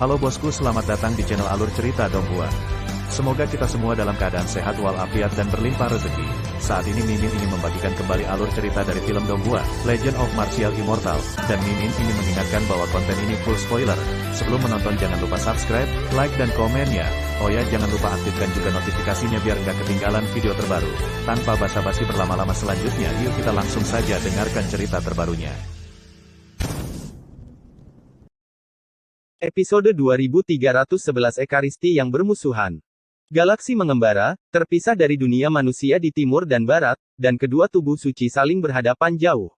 Halo bosku, selamat datang di channel Alur Cerita Donghua. Semoga kita semua dalam keadaan sehat walafiat dan berlimpah rezeki. Saat ini Mimin ingin membagikan kembali alur cerita dari film Donghua, Legend of Martial Immortal, dan Mimin ingin mengingatkan bahwa konten ini full spoiler. Sebelum menonton jangan lupa subscribe, like dan komen ya. Oh ya, jangan lupa aktifkan juga notifikasinya biar nggak ketinggalan video terbaru. Tanpa basa-basi berlama-lama selanjutnya, yuk kita langsung saja dengarkan cerita terbarunya. Episode 2311 Ekaristi yang bermusuhan. Galaksi mengembara, terpisah dari dunia manusia di timur dan barat, dan kedua tubuh suci saling berhadapan jauh.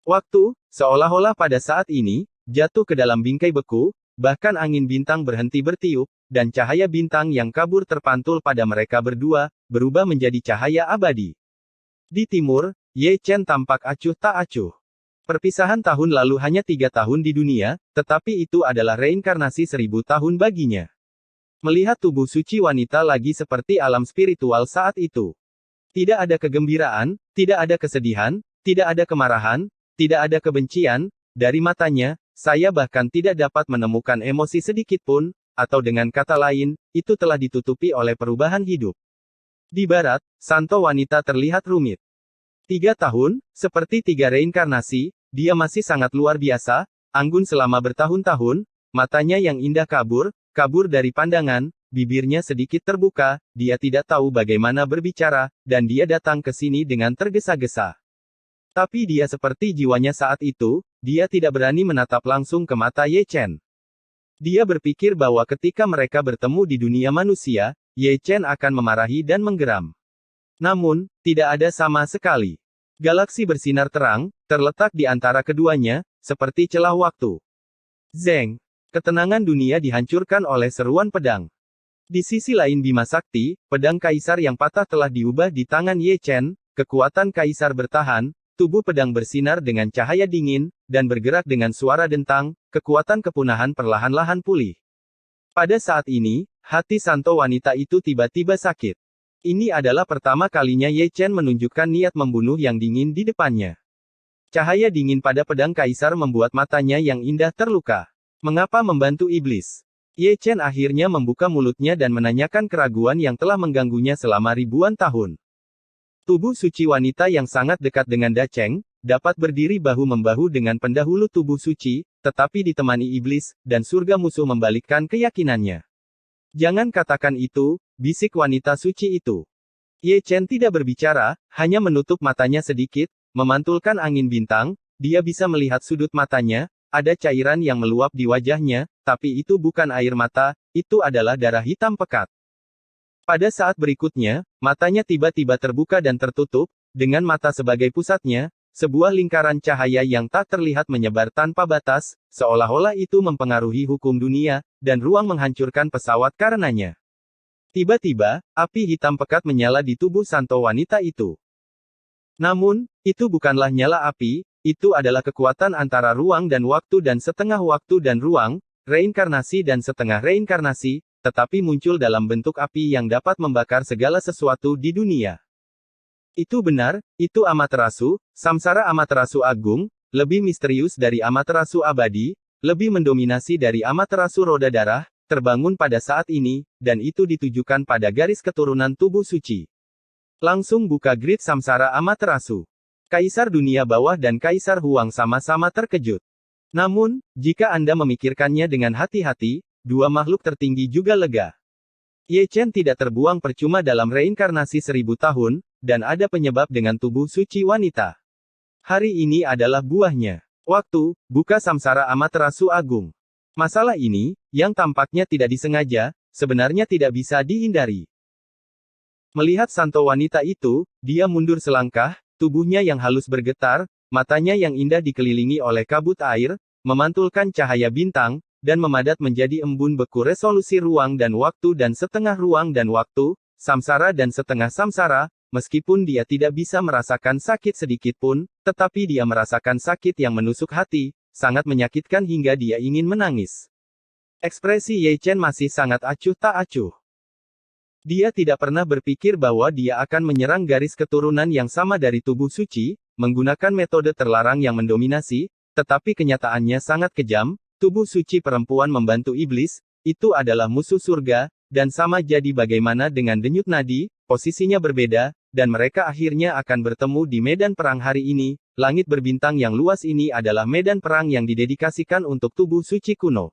Waktu, seolah-olah pada saat ini, jatuh ke dalam bingkai beku, bahkan angin bintang berhenti bertiup, dan cahaya bintang yang kabur terpantul pada mereka berdua, berubah menjadi cahaya abadi. Di timur, Ye Chen tampak acuh tak acuh. Perpisahan tahun lalu hanya 3 tahun di dunia, tetapi itu adalah reinkarnasi 1000 tahun baginya. Melihat tubuh suci wanita lagi seperti alam spiritual saat itu. Tidak ada kegembiraan, tidak ada kesedihan, tidak ada kemarahan, tidak ada kebencian, dari matanya, saya bahkan tidak dapat menemukan emosi sedikit pun, atau dengan kata lain, itu telah ditutupi oleh perubahan hidup. Di barat, santo wanita terlihat rumit. 3 tahun, seperti 3 reinkarnasi, dia masih sangat luar biasa, anggun selama bertahun-tahun, matanya yang indah kabur dari pandangan, bibirnya sedikit terbuka, dia tidak tahu bagaimana berbicara, dan dia datang ke sini dengan tergesa-gesa. Tapi dia seperti jiwanya saat itu, dia tidak berani menatap langsung ke mata Ye Chen. Dia berpikir bahwa ketika mereka bertemu di dunia manusia, Ye Chen akan memarahi dan menggeram. Namun, tidak ada sama sekali. Galaksi bersinar terang, terletak di antara keduanya, seperti celah waktu. Zeng. Ketenangan dunia dihancurkan oleh seruan pedang. Di sisi lain Bima Sakti, pedang kaisar yang patah telah diubah di tangan Ye Chen, kekuatan kaisar bertahan, tubuh pedang bersinar dengan cahaya dingin, dan bergerak dengan suara dentang, kekuatan kepunahan perlahan-lahan pulih. Pada saat ini, hati santo wanita itu tiba-tiba sakit. Ini adalah pertama kalinya Ye Chen menunjukkan niat membunuh yang dingin di depannya. Cahaya dingin pada pedang kaisar membuat matanya yang indah terluka. Mengapa membantu iblis? Ye Chen akhirnya membuka mulutnya dan menanyakan keraguan yang telah mengganggunya selama ribuan tahun. Tubuh suci wanita yang sangat dekat dengan Da Cheng, dapat berdiri bahu-membahu dengan pendahulu tubuh suci, tetapi ditemani iblis, dan surga musuh membalikkan keyakinannya. Jangan katakan itu, bisik wanita suci itu. Ye Chen tidak berbicara, hanya menutup matanya sedikit, memantulkan angin bintang, dia bisa melihat sudut matanya, ada cairan yang meluap di wajahnya, tapi itu bukan air mata, itu adalah darah hitam pekat. Pada saat berikutnya, matanya tiba-tiba terbuka dan tertutup, dengan mata sebagai pusatnya, sebuah lingkaran cahaya yang tak terlihat menyebar tanpa batas, seolah-olah itu mempengaruhi hukum dunia, dan ruang menghancurkan pesawat karenanya. Tiba-tiba, api hitam pekat menyala di tubuh santo wanita itu. Namun, itu bukanlah nyala api, itu adalah kekuatan antara ruang dan waktu dan setengah waktu dan ruang, reinkarnasi dan setengah reinkarnasi, tetapi muncul dalam bentuk api yang dapat membakar segala sesuatu di dunia. Itu benar, itu Amaterasu, Samsara Amaterasu Agung, lebih misterius dari Amaterasu Abadi, lebih mendominasi dari Amaterasu Roda Darah, terbangun pada saat ini, dan itu ditujukan pada garis keturunan tubuh suci. Langsung buka grid Samsara Amaterasu. Kaisar dunia bawah dan Kaisar Huang sama-sama terkejut. Namun, jika Anda memikirkannya dengan hati-hati, dua makhluk tertinggi juga lega. Ye Chen tidak terbuang percuma dalam reinkarnasi 1000 tahun, dan ada penyebab dengan tubuh suci wanita. Hari ini adalah buahnya. Waktu, buka Samsara Amaterasu Agung. Masalah ini, yang tampaknya tidak disengaja, sebenarnya tidak bisa dihindari. Melihat santo wanita itu, dia mundur selangkah, tubuhnya yang halus bergetar, matanya yang indah dikelilingi oleh kabut air, memantulkan cahaya bintang, dan memadat menjadi embun beku resolusi ruang dan setengah ruang dan waktu, samsara dan setengah samsara, meskipun dia tidak bisa merasakan sakit sedikit pun, tetapi dia merasakan sakit yang menusuk hati, sangat menyakitkan hingga dia ingin menangis. Ekspresi Ye Chen masih sangat acuh tak acuh. Dia tidak pernah berpikir bahwa dia akan menyerang garis keturunan yang sama dari tubuh suci, menggunakan metode terlarang yang mendominasi, tetapi kenyataannya sangat kejam, tubuh suci perempuan membantu iblis, itu adalah musuh surga, dan sama jadi bagaimana dengan denyut nadi, posisinya berbeda, dan mereka akhirnya akan bertemu di medan perang hari ini. Langit berbintang yang luas ini adalah medan perang yang didedikasikan untuk tubuh suci kuno.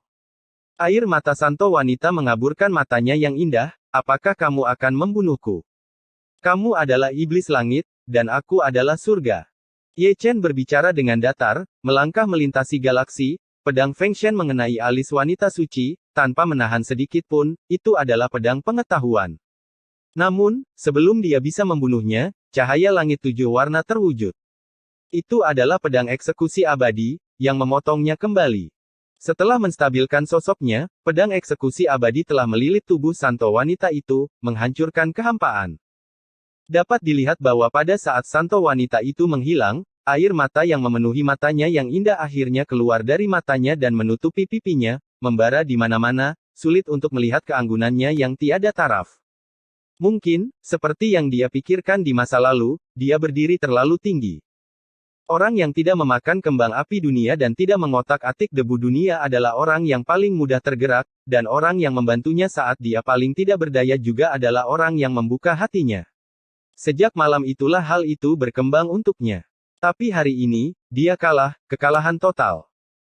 Air mata santo wanita mengaburkan matanya yang indah, apakah kamu akan membunuhku? Kamu adalah iblis langit, dan aku adalah surga. Ye Chen berbicara dengan datar, melangkah melintasi galaksi, pedang Feng Shen mengenai alis wanita suci, tanpa menahan sedikit pun, itu adalah pedang pengetahuan. Namun, sebelum dia bisa membunuhnya, cahaya langit 7 warna terwujud. Itu adalah pedang eksekusi abadi, yang memotongnya kembali. Setelah menstabilkan sosoknya, pedang eksekusi abadi telah melilit tubuh santo wanita itu, menghancurkan kehampaan. Dapat dilihat bahwa pada saat santo wanita itu menghilang, air mata yang memenuhi matanya yang indah akhirnya keluar dari matanya dan menutupi pipinya, membara di mana-mana, sulit untuk melihat keanggunannya yang tiada taraf. Mungkin, seperti yang dia pikirkan di masa lalu, dia berdiri terlalu tinggi. Orang yang tidak memakan kembang api dunia dan tidak mengotak-atik debu dunia adalah orang yang paling mudah tergerak, dan orang yang membantunya saat dia paling tidak berdaya juga adalah orang yang membuka hatinya. Sejak malam itulah hal itu berkembang untuknya. Tapi hari ini, dia kalah, kekalahan total.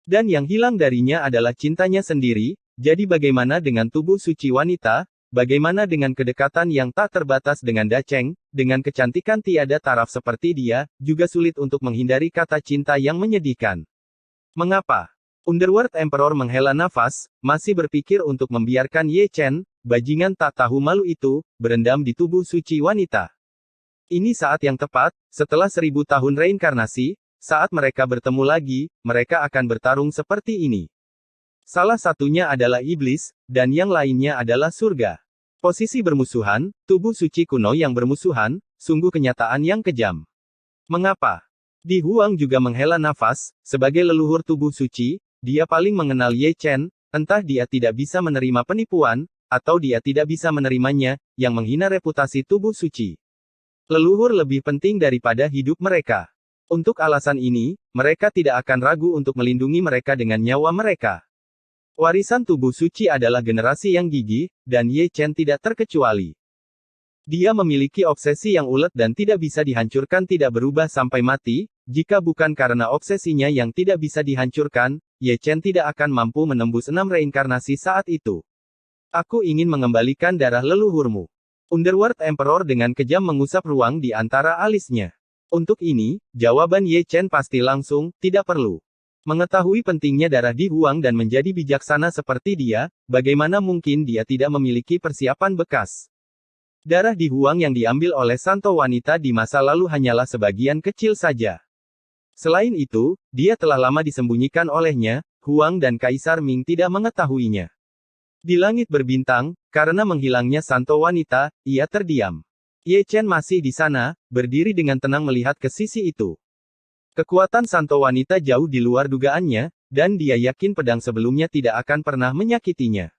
Dan yang hilang darinya adalah cintanya sendiri, jadi bagaimana dengan tubuh suci wanita? Bagaimana dengan kedekatan yang tak terbatas dengan Dacheng, dengan kecantikan tiada taraf seperti dia, juga sulit untuk menghindari kata cinta yang menyedihkan. Mengapa? Underworld Emperor menghela nafas, masih berpikir untuk membiarkan Ye Chen, bajingan tak tahu malu itu, berendam di tubuh suci wanita. Ini saat yang tepat, setelah 1000 tahun reinkarnasi, saat mereka bertemu lagi, mereka akan bertarung seperti ini. Salah satunya adalah iblis, dan yang lainnya adalah surga. Posisi bermusuhan, tubuh suci kuno yang bermusuhan, sungguh kenyataan yang kejam. Mengapa? Di Huang juga menghela nafas, sebagai leluhur tubuh suci, dia paling mengenal Ye Chen, entah dia tidak bisa menerima penipuan, atau dia tidak bisa menerimanya, yang menghina reputasi tubuh suci. Leluhur lebih penting daripada hidup mereka. Untuk alasan ini, mereka tidak akan ragu untuk melindungi mereka dengan nyawa mereka. Warisan tubuh suci adalah generasi yang gigih, dan Ye Chen tidak terkecuali. Dia memiliki obsesi yang ulet dan tidak bisa dihancurkan, tidak berubah sampai mati. Jika bukan karena obsesinya yang tidak bisa dihancurkan, Ye Chen tidak akan mampu menembus 6 reinkarnasi saat itu. Aku ingin mengembalikan darah leluhurmu. Underworld Emperor dengan kejam mengusap ruang di antara alisnya. Untuk ini, jawaban Ye Chen pasti langsung, tidak perlu. Mengetahui pentingnya darah di Huang dan menjadi bijaksana seperti dia, bagaimana mungkin dia tidak memiliki persiapan bekas? Darah di Huang yang diambil oleh santo wanita di masa lalu hanyalah sebagian kecil saja. Selain itu, dia telah lama disembunyikan olehnya, Huang dan Kaisar Ming tidak mengetahuinya. Di langit berbintang, karena menghilangnya santo wanita, ia terdiam. Ye Chen masih di sana, berdiri dengan tenang melihat ke sisi itu. Kekuatan santo wanita jauh di luar dugaannya, dan dia yakin pedang sebelumnya tidak akan pernah menyakitinya.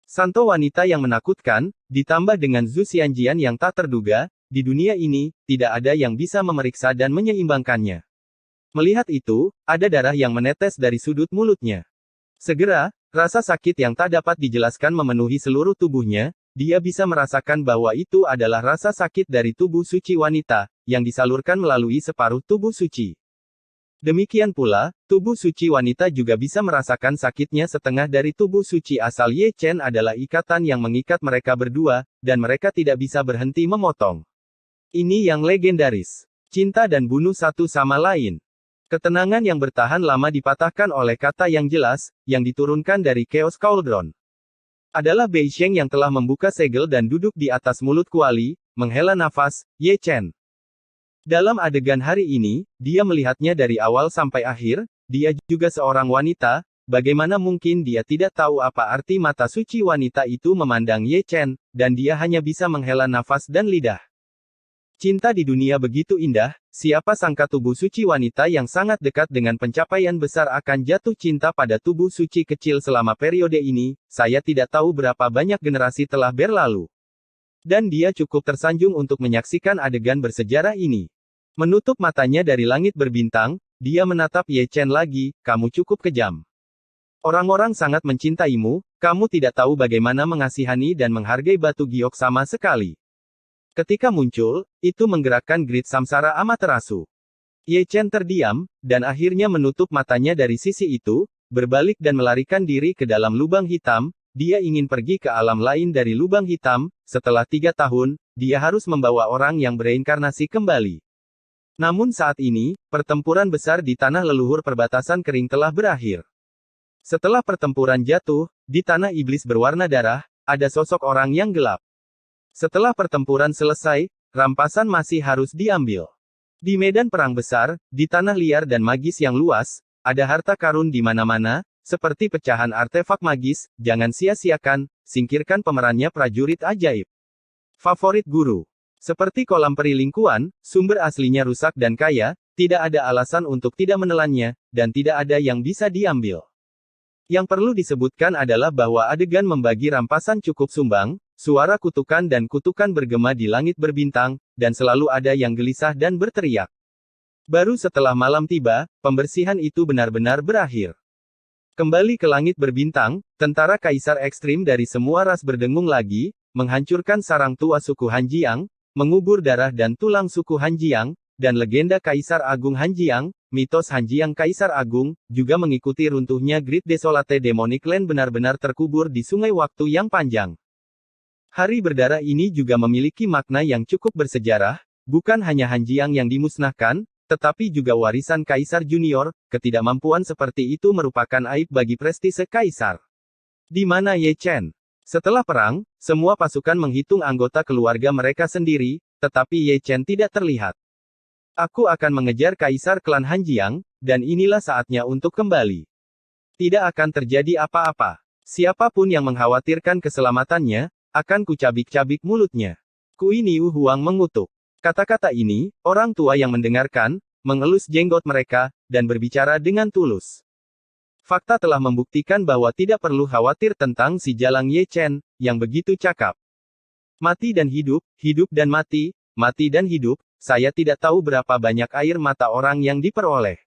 Santo wanita yang menakutkan, ditambah dengan Zhu Xianjian yang tak terduga, di dunia ini, tidak ada yang bisa memeriksa dan menyeimbangkannya. Melihat itu, ada darah yang menetes dari sudut mulutnya. Segera, rasa sakit yang tak dapat dijelaskan memenuhi seluruh tubuhnya, dia bisa merasakan bahwa itu adalah rasa sakit dari tubuh suci wanita, yang disalurkan melalui separuh tubuh suci. Demikian pula, tubuh suci wanita juga bisa merasakan sakitnya setengah dari tubuh suci asal Ye Chen adalah ikatan yang mengikat mereka berdua, dan mereka tidak bisa berhenti memotong. Ini yang legendaris. Cinta dan bunuh satu sama lain. Ketenangan yang bertahan lama dipatahkan oleh kata yang jelas, yang diturunkan dari Chaos Cauldron. Adalah Bei Sheng yang telah membuka segel dan duduk di atas mulut kuali, menghela nafas, Ye Chen. Dalam adegan hari ini, dia melihatnya dari awal sampai akhir, dia juga seorang wanita, bagaimana mungkin dia tidak tahu apa arti mata suci wanita itu memandang Ye Chen, dan dia hanya bisa menghela nafas dan lidah. Cinta di dunia begitu indah, siapa sangka tubuh suci wanita yang sangat dekat dengan pencapaian besar akan jatuh cinta pada tubuh suci kecil selama periode ini, saya tidak tahu berapa banyak generasi telah berlalu. Dan dia cukup tersanjung untuk menyaksikan adegan bersejarah ini. Menutup matanya dari langit berbintang, dia menatap Ye Chen lagi, kamu cukup kejam. Orang-orang sangat mencintaimu, kamu tidak tahu bagaimana mengasihani dan menghargai batu giok sama sekali. Ketika muncul, itu menggerakkan grid samsara Amaterasu. Ye Chen terdiam, dan akhirnya menutup matanya dari sisi itu, berbalik dan melarikan diri ke dalam lubang hitam. Dia ingin pergi ke alam lain dari lubang hitam. Setelah 3 tahun, dia harus membawa orang yang bereinkarnasi kembali. Namun saat ini, pertempuran besar di tanah leluhur perbatasan kering telah berakhir. Setelah pertempuran jatuh, di tanah iblis berwarna darah, ada sosok orang yang gelap. Setelah pertempuran selesai, rampasan masih harus diambil. Di medan perang besar, di tanah liar dan magis yang luas, ada harta karun di mana-mana, seperti pecahan artefak magis. Jangan sia-siakan, singkirkan pemerannya prajurit ajaib. Favorit guru. Seperti kolam perilingkuan, sumber aslinya rusak dan kaya, tidak ada alasan untuk tidak menelannya, dan tidak ada yang bisa diambil. Yang perlu disebutkan adalah bahwa adegan membagi rampasan cukup sumbang, suara kutukan dan kutukan bergema di langit berbintang, dan selalu ada yang gelisah dan berteriak. Baru setelah malam tiba, pembersihan itu benar-benar berakhir. Kembali ke langit berbintang, tentara kaisar ekstrim dari semua ras berdengung lagi, menghancurkan sarang tua suku Hanjiang, mengubur darah dan tulang suku Hanjiang, dan legenda Kaisar Agung Hanjiang, mitos Hanjiang Kaisar Agung, juga mengikuti runtuhnya Grid Desolate Demonic Land benar-benar terkubur di sungai waktu yang panjang. Hari berdarah ini juga memiliki makna yang cukup bersejarah, bukan hanya Hanjiang yang dimusnahkan, tetapi juga warisan Kaisar Junior. Ketidakmampuan seperti itu merupakan aib bagi prestise Kaisar. Di mana Ye Chen? Setelah perang, semua pasukan menghitung anggota keluarga mereka sendiri, tetapi Ye Chen tidak terlihat. Aku akan mengejar Kaisar klan Hanjiang, dan inilah saatnya untuk kembali. Tidak akan terjadi apa-apa. Siapapun yang mengkhawatirkan keselamatannya, akan kucabik-cabik mulutnya. Kui Niu Huang mengutuk. Kata-kata ini, orang tua yang mendengarkan, mengelus jenggot mereka, dan berbicara dengan tulus. Fakta telah membuktikan bahwa tidak perlu khawatir tentang si jalang Ye Chen, yang begitu cakap. Mati dan hidup dan mati dan hidup, saya tidak tahu berapa banyak air mata orang yang diperoleh.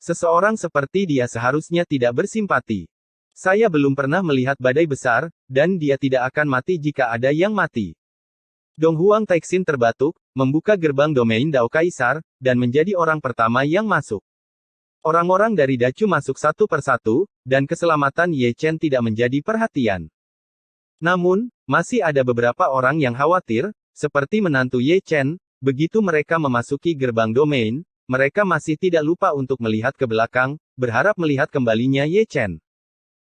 Seseorang seperti dia seharusnya tidak bersimpati. Saya belum pernah melihat badai besar, dan dia tidak akan mati jika ada yang mati. Dong Huang Taixin terbatuk, membuka gerbang domain Dao Kaisar, dan menjadi orang pertama yang masuk. Orang-orang dari Dacu masuk satu persatu, dan keselamatan Ye Chen tidak menjadi perhatian. Namun, masih ada beberapa orang yang khawatir, seperti menantu Ye Chen. Begitu mereka memasuki gerbang domain, mereka masih tidak lupa untuk melihat ke belakang, berharap melihat kembalinya Ye Chen.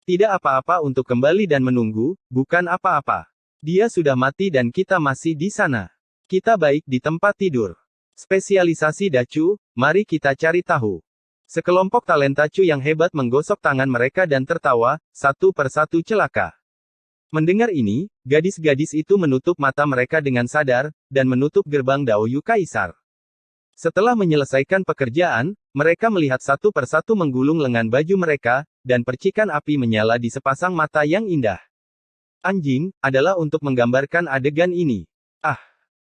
Tidak apa-apa untuk kembali dan menunggu, bukan apa-apa. Dia sudah mati dan kita masih di sana. Kita baik di tempat tidur. Spesialisasi Dacu, mari kita cari tahu. Sekelompok talenta Cu yang hebat menggosok tangan mereka dan tertawa, satu persatu celaka. Mendengar ini, gadis-gadis itu menutup mata mereka dengan sadar, dan menutup gerbang Daoyu Kaisar. Setelah menyelesaikan pekerjaan, mereka melihat satu persatu menggulung lengan baju mereka, dan percikan api menyala di sepasang mata yang indah. Anjing, adalah untuk menggambarkan adegan ini. Ah!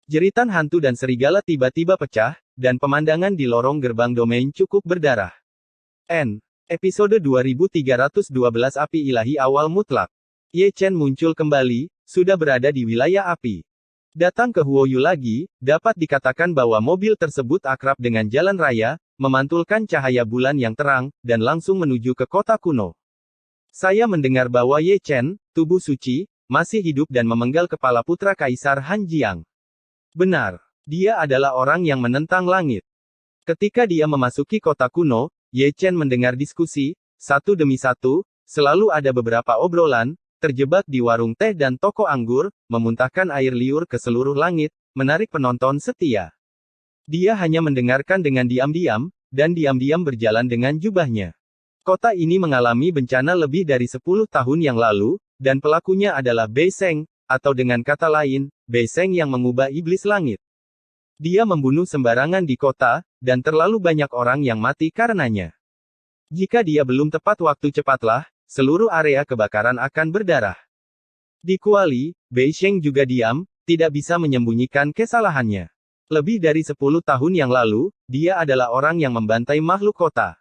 Jeritan hantu dan serigala tiba-tiba pecah, dan pemandangan di lorong gerbang domain cukup berdarah. Episode 2312 Api Ilahi Awal Mutlak. Ye Chen muncul kembali, sudah berada di wilayah api. Datang ke Huoyu lagi, dapat dikatakan bahwa mobil tersebut akrab dengan jalan raya, memantulkan cahaya bulan yang terang, dan langsung menuju ke kota kuno. Saya mendengar bahwa Ye Chen, tubuh suci, masih hidup dan memenggal kepala putra Kaisar Hanjiang. Benar, dia adalah orang yang menentang langit. Ketika dia memasuki kota kuno, Ye Chen mendengar diskusi, satu demi satu, selalu ada beberapa obrolan, terjebak di warung teh dan toko anggur, memuntahkan air liur ke seluruh langit, menarik penonton setia. Dia hanya mendengarkan dengan diam-diam, dan diam-diam berjalan dengan jubahnya. Kota ini mengalami bencana lebih dari 10 tahun yang lalu, dan pelakunya adalah Bei Sheng, atau dengan kata lain, Bei Sheng yang mengubah iblis langit. Dia membunuh sembarangan di kota, dan terlalu banyak orang yang mati karenanya. Jika dia belum tepat waktu cepatlah, seluruh area kebakaran akan berdarah. Di Kuali, Bei Sheng juga diam, tidak bisa menyembunyikan kesalahannya. Lebih dari 10 tahun yang lalu, dia adalah orang yang membantai makhluk kota.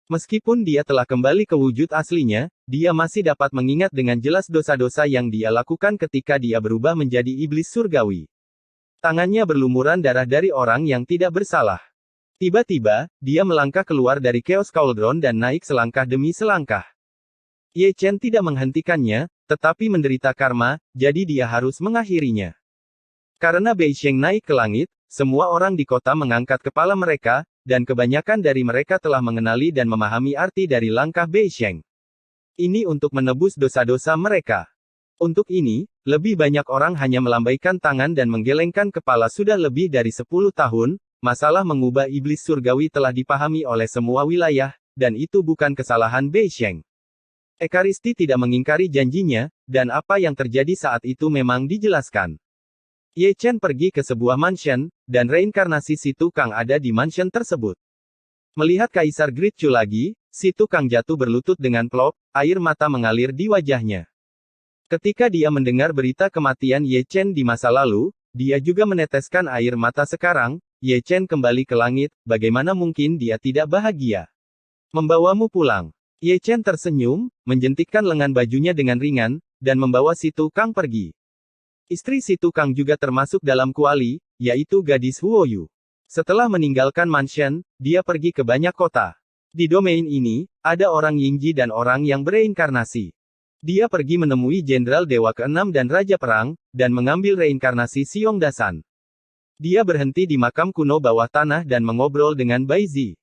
Meskipun dia telah kembali ke wujud aslinya, dia masih dapat mengingat dengan jelas dosa-dosa yang dia lakukan ketika dia berubah menjadi iblis surgawi. Tangannya berlumuran darah dari orang yang tidak bersalah. Tiba-tiba, dia melangkah keluar dari Chaos Cauldron dan naik selangkah demi selangkah. Ye Chen tidak menghentikannya, tetapi menderita karma, jadi dia harus mengakhirinya. Karena Bei Sheng naik ke langit, semua orang di kota mengangkat kepala mereka, dan kebanyakan dari mereka telah mengenali dan memahami arti dari langkah Bei Sheng. Ini untuk menebus dosa-dosa mereka. Untuk ini, lebih banyak orang hanya melambaikan tangan dan menggelengkan kepala sudah lebih dari 10 tahun, masalah mengubah iblis surgawi telah dipahami oleh semua wilayah, dan itu bukan kesalahan Bei Sheng. Ekaristi tidak mengingkari janjinya, dan apa yang terjadi saat itu memang dijelaskan. Ye Chen pergi ke sebuah mansion, dan reinkarnasi si tukang ada di mansion tersebut. Melihat Kaisar Great Chu lagi, si tukang jatuh berlutut dengan plop, air mata mengalir di wajahnya. Ketika dia mendengar berita kematian Ye Chen di masa lalu, dia juga meneteskan air mata sekarang. Ye Chen kembali ke langit, bagaimana mungkin dia tidak bahagia? Membawamu pulang. Ye Chen tersenyum, menjentikkan lengan bajunya dengan ringan, dan membawa si tukang pergi. Istri si tukang juga termasuk dalam kuali, yaitu gadis Huoyu. Setelah meninggalkan mansion, dia pergi ke banyak kota. Di domain ini, ada orang Yingji dan orang yang bereinkarnasi. Dia pergi menemui Jenderal Dewa ke-6 dan Raja Perang, dan mengambil reinkarnasi Xiong Dasan. Dia berhenti di makam kuno bawah tanah dan mengobrol dengan Bai Zi.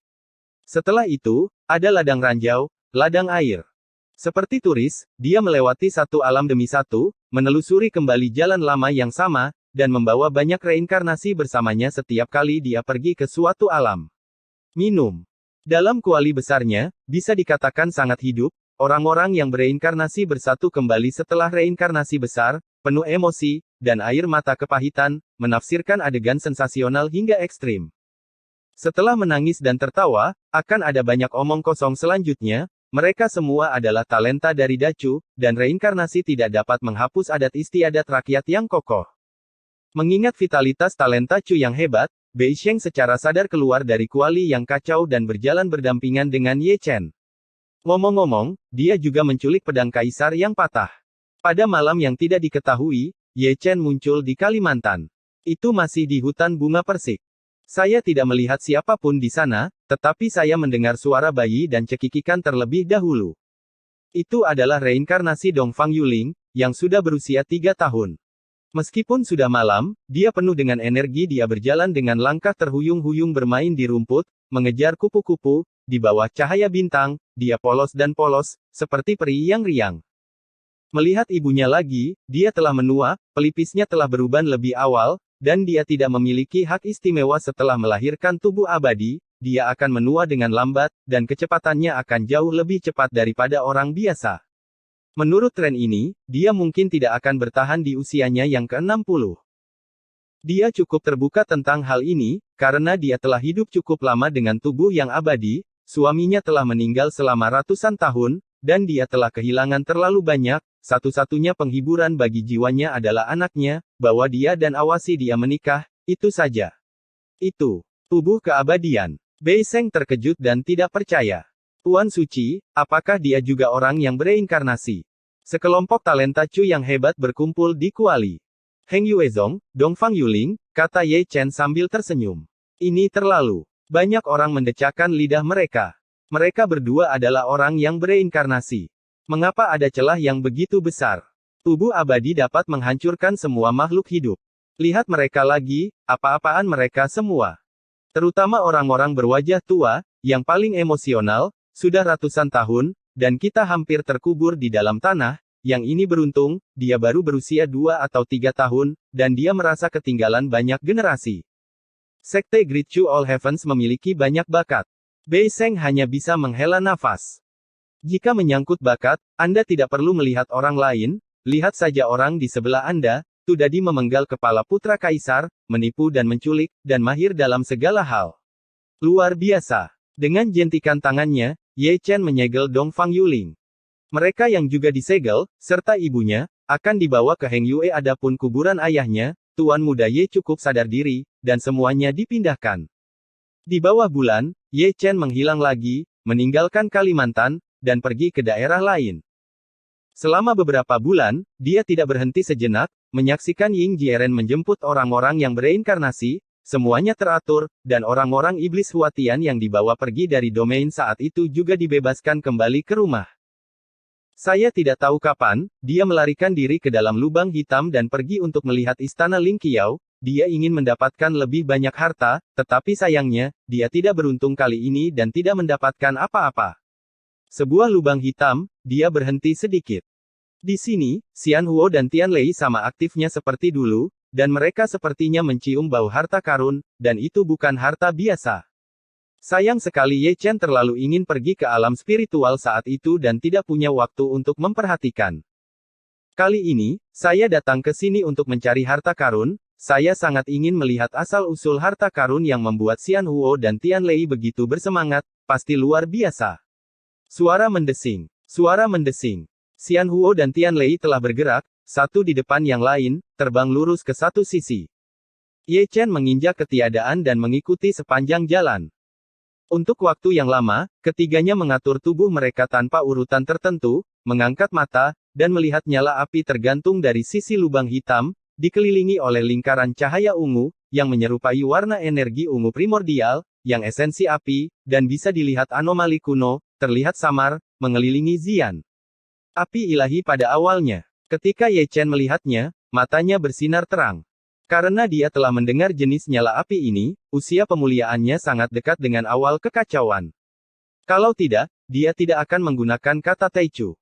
Setelah itu, ada ladang ranjau, ladang air. Seperti turis, dia melewati satu alam demi satu, menelusuri kembali jalan lama yang sama, dan membawa banyak reinkarnasi bersamanya setiap kali dia pergi ke suatu alam. Minum. Dalam kuali besarnya, bisa dikatakan sangat hidup, orang-orang yang bereinkarnasi bersatu kembali setelah reinkarnasi besar, penuh emosi, dan air mata kepahitan, menafsirkan adegan sensasional hingga ekstrim. Setelah menangis dan tertawa, akan ada banyak omong kosong selanjutnya. Mereka semua adalah talenta dari Dacu, dan reinkarnasi tidak dapat menghapus adat istiadat rakyat yang kokoh. Mengingat vitalitas talenta Chu yang hebat, Bei Sheng secara sadar keluar dari kuali yang kacau dan berjalan berdampingan dengan Ye Chen. Ngomong-ngomong, dia juga menculik pedang kaisar yang patah. Pada malam yang tidak diketahui, Ye Chen muncul di Kalimantan. Itu masih di hutan bunga persik. Saya tidak melihat siapapun di sana, tetapi saya mendengar suara bayi dan cekikikan terlebih dahulu. Itu adalah reinkarnasi Dongfang Yuling, yang sudah berusia 3 tahun. Meskipun sudah malam, dia penuh dengan energi. Dia berjalan dengan langkah terhuyung-huyung bermain di rumput, mengejar kupu-kupu, di bawah cahaya bintang, dia polos dan polos, seperti peri yang riang. Melihat ibunya lagi, dia telah menua, pelipisnya telah berubah lebih awal, dan dia tidak memiliki hak istimewa setelah melahirkan tubuh abadi, dia akan menua dengan lambat, dan kecepatannya akan jauh lebih cepat daripada orang biasa. Menurut tren ini, dia mungkin tidak akan bertahan di usianya yang ke-60. Dia cukup terbuka tentang hal ini, karena dia telah hidup cukup lama dengan tubuh yang abadi, suaminya telah meninggal selama ratusan tahun, dan dia telah kehilangan terlalu banyak. Satu-satunya penghiburan bagi jiwanya adalah anaknya, bawa dia dan awasi dia menikah, itu saja. Itu. Tubuh keabadian. Bei Sheng terkejut dan tidak percaya. Tuan Suci, apakah dia juga orang yang bereinkarnasi? Sekelompok talenta Chu yang hebat berkumpul di kuali. Heng Yuezong, Dongfang Yuling, kata Ye Chen sambil tersenyum. Ini terlalu. Banyak orang mendecakkan lidah mereka. Mereka berdua adalah orang yang bereinkarnasi. Mengapa ada celah yang begitu besar? Tubuh abadi dapat menghancurkan semua makhluk hidup. Lihat mereka lagi, apa-apaan mereka semua. Terutama orang-orang berwajah tua, yang paling emosional, sudah ratusan tahun, dan kita hampir terkubur di dalam tanah. Yang ini beruntung, dia baru berusia 2 atau 3 tahun, dan dia merasa ketinggalan banyak generasi. Sekte Great Chu All Heavens memiliki banyak bakat. Bei Sheng hanya bisa menghela nafas. Jika menyangkut bakat, Anda tidak perlu melihat orang lain, lihat saja orang di sebelah Anda. Tudadi memenggal kepala putra kaisar, menipu dan menculik, dan mahir dalam segala hal. Luar biasa. Dengan jentikan tangannya, Ye Chen menyegel Dongfang Yuling. Mereka yang juga disegel, serta ibunya, akan dibawa ke Heng Yue. Adapun kuburan ayahnya, Tuan Muda Ye cukup sadar diri, dan semuanya dipindahkan. Di bawah bulan, Ye Chen menghilang lagi, meninggalkan Kalimantan, dan pergi ke daerah lain. Selama beberapa bulan, dia tidak berhenti sejenak, menyaksikan Ying Jieren menjemput orang-orang yang bereinkarnasi, semuanya teratur, dan orang-orang iblis Huatian yang dibawa pergi dari domain saat itu juga dibebaskan kembali ke rumah. Saya tidak tahu kapan, dia melarikan diri ke dalam lubang hitam dan pergi untuk melihat istana Ling Qiao. Dia ingin mendapatkan lebih banyak harta, tetapi sayangnya, dia tidak beruntung kali ini dan tidak mendapatkan apa-apa. Sebuah lubang hitam, dia berhenti sedikit. Di sini, Xian Huo dan Tian Lei sama aktifnya seperti dulu, dan mereka sepertinya mencium bau harta karun, dan itu bukan harta biasa. Sayang sekali Ye Chen terlalu ingin pergi ke alam spiritual saat itu dan tidak punya waktu untuk memperhatikan. Kali ini, saya datang ke sini untuk mencari harta karun. Saya sangat ingin melihat asal-usul harta karun yang membuat Xian Huo dan Tian Lei begitu bersemangat, pasti luar biasa. Suara mendesing. Suara mendesing. Xian Huo dan Tian Lei telah bergerak, satu di depan yang lain, terbang lurus ke satu sisi. Ye Chen menginjak ketiadaan dan mengikuti sepanjang jalan. Untuk waktu yang lama, ketiganya mengatur tubuh mereka tanpa urutan tertentu, mengangkat mata, dan melihat nyala api tergantung dari sisi lubang hitam, dikelilingi oleh lingkaran cahaya ungu, yang menyerupai warna energi ungu primordial, yang esensi api, dan bisa dilihat anomali kuno, terlihat samar, mengelilingi Xian. Api ilahi pada awalnya. Ketika Ye Chen melihatnya, matanya bersinar terang. Karena dia telah mendengar jenis nyala api ini, usia pemuliaannya sangat dekat dengan awal kekacauan. Kalau tidak, dia tidak akan menggunakan kata Taichu.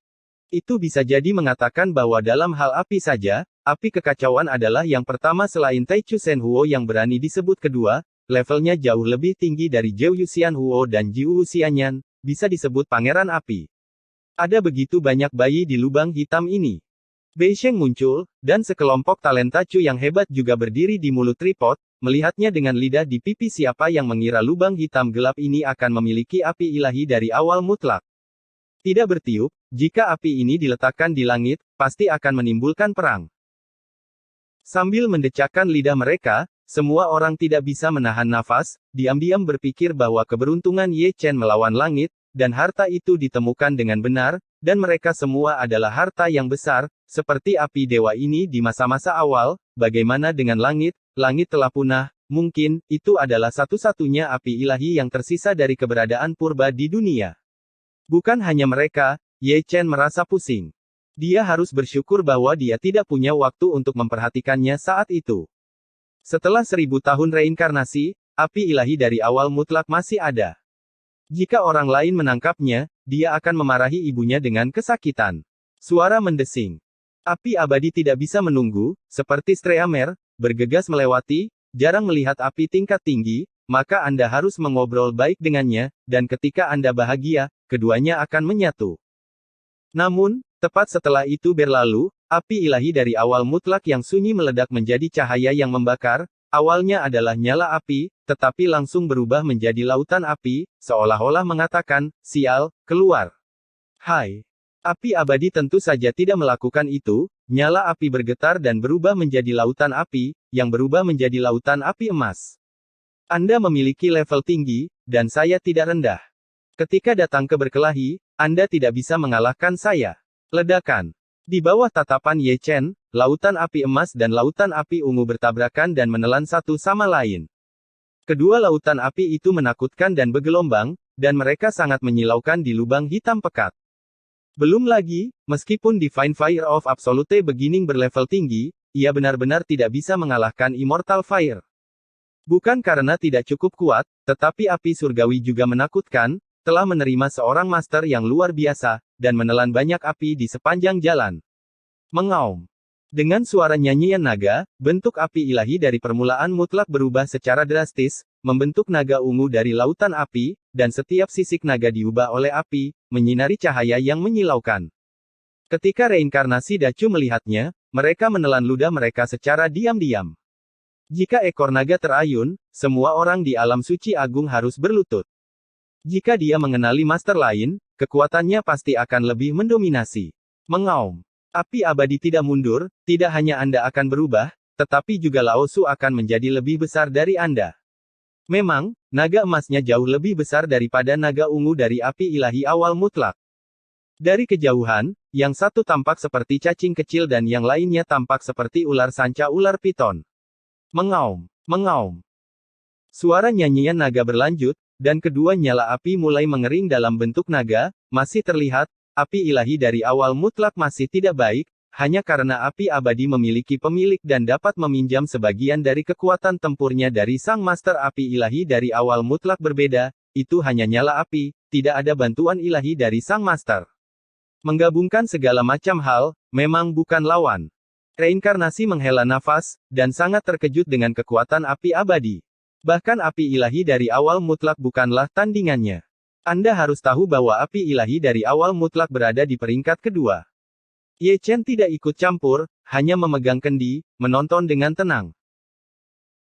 Itu bisa jadi mengatakan bahwa dalam hal api saja, api kekacauan adalah yang pertama selain Taichu Shen Huo yang berani disebut kedua, levelnya jauh lebih tinggi dari Zhou Yuxian Huo dan Jiu Xianyan, bisa disebut pangeran api. Ada begitu banyak bayi di lubang hitam ini. Bei Sheng muncul, dan sekelompok talenta Chu yang hebat juga berdiri di mulut tripod, melihatnya dengan lidah di pipi. Siapa yang mengira lubang hitam gelap ini akan memiliki api ilahi dari awal mutlak. Tidak bertiup, jika api ini diletakkan di langit, pasti akan menimbulkan perang. Sambil mendecakkan lidah mereka, semua orang tidak bisa menahan nafas, diam-diam berpikir bahwa keberuntungan Ye Chen melawan langit, dan harta itu ditemukan dengan benar, dan mereka semua adalah harta yang besar, seperti api dewa ini di masa-masa awal. Bagaimana dengan langit? Langit telah punah, mungkin, itu adalah satu-satunya api ilahi yang tersisa dari keberadaan purba di dunia. Bukan hanya mereka, Ye Chen merasa pusing. Dia harus bersyukur bahwa dia tidak punya waktu untuk memperhatikannya saat itu. Setelah 1000 tahun reinkarnasi, api ilahi dari awal mutlak masih ada. Jika orang lain menangkapnya, dia akan memarahi ibunya dengan kesakitan. Suara mendesing. Api abadi tidak bisa menunggu, seperti Streamer, bergegas melewati, jarang melihat api tingkat tinggi, maka Anda harus mengobrol baik dengannya, dan ketika Anda bahagia, keduanya akan menyatu. Namun, tepat setelah itu berlalu, api ilahi dari awal mutlak yang sunyi meledak menjadi cahaya yang membakar. Awalnya adalah nyala api, tetapi langsung berubah menjadi lautan api, seolah-olah mengatakan, "Sial, keluar." Hai. Api abadi tentu saja tidak melakukan itu. Nyala api bergetar dan berubah menjadi lautan api, yang berubah menjadi lautan api emas. Anda memiliki level tinggi, dan saya tidak rendah. Ketika datang ke berkelahi, Anda tidak bisa mengalahkan saya. Ledakan. Di bawah tatapan Ye Chen, lautan api emas dan lautan api ungu bertabrakan dan menelan satu sama lain. Kedua lautan api itu menakutkan dan bergelombang, dan mereka sangat menyilaukan di lubang hitam pekat. Belum lagi, meskipun Divine Fire of Absolute Beginning berlevel tinggi, ia benar-benar tidak bisa mengalahkan Immortal Fire. Bukan karena tidak cukup kuat, tetapi api surgawi juga menakutkan, telah menerima seorang master yang luar biasa, dan menelan banyak api di sepanjang jalan. Mengaum. Dengan suara nyanyian naga, bentuk api ilahi dari permulaan mutlak berubah secara drastis, membentuk naga ungu dari lautan api, dan setiap sisik naga diubah oleh api, menyinari cahaya yang menyilaukan. Ketika reinkarnasi Dacu melihatnya, mereka menelan ludah mereka secara diam-diam. Jika ekor naga terayun, semua orang di alam suci agung harus berlutut. Jika dia mengenali master lain, kekuatannya pasti akan lebih mendominasi. Mengaum. Api abadi tidak mundur, tidak hanya Anda akan berubah, tetapi juga Lao Su akan menjadi lebih besar dari Anda. Memang, naga emasnya jauh lebih besar daripada naga ungu dari api ilahi awal mutlak. Dari kejauhan, yang satu tampak seperti cacing kecil dan yang lainnya tampak seperti ular sanca ular piton. Mengaum, mengaum. Suara nyanyian naga berlanjut, dan kedua nyala api mulai mengering dalam bentuk naga. Masih terlihat, api ilahi dari awal mutlak masih tidak baik, hanya karena api abadi memiliki pemilik dan dapat meminjam sebagian dari kekuatan tempurnya dari sang master api ilahi dari awal mutlak berbeda, itu hanya nyala api, tidak ada bantuan ilahi dari sang master. Menggabungkan segala macam hal, memang bukan lawan. Reinkarnasi menghela nafas, dan sangat terkejut dengan kekuatan api abadi. Bahkan api ilahi dari awal mutlak bukanlah tandingannya. Anda harus tahu bahwa api ilahi dari awal mutlak berada di peringkat kedua. Ye Chen tidak ikut campur, hanya memegang kendi, menonton dengan tenang.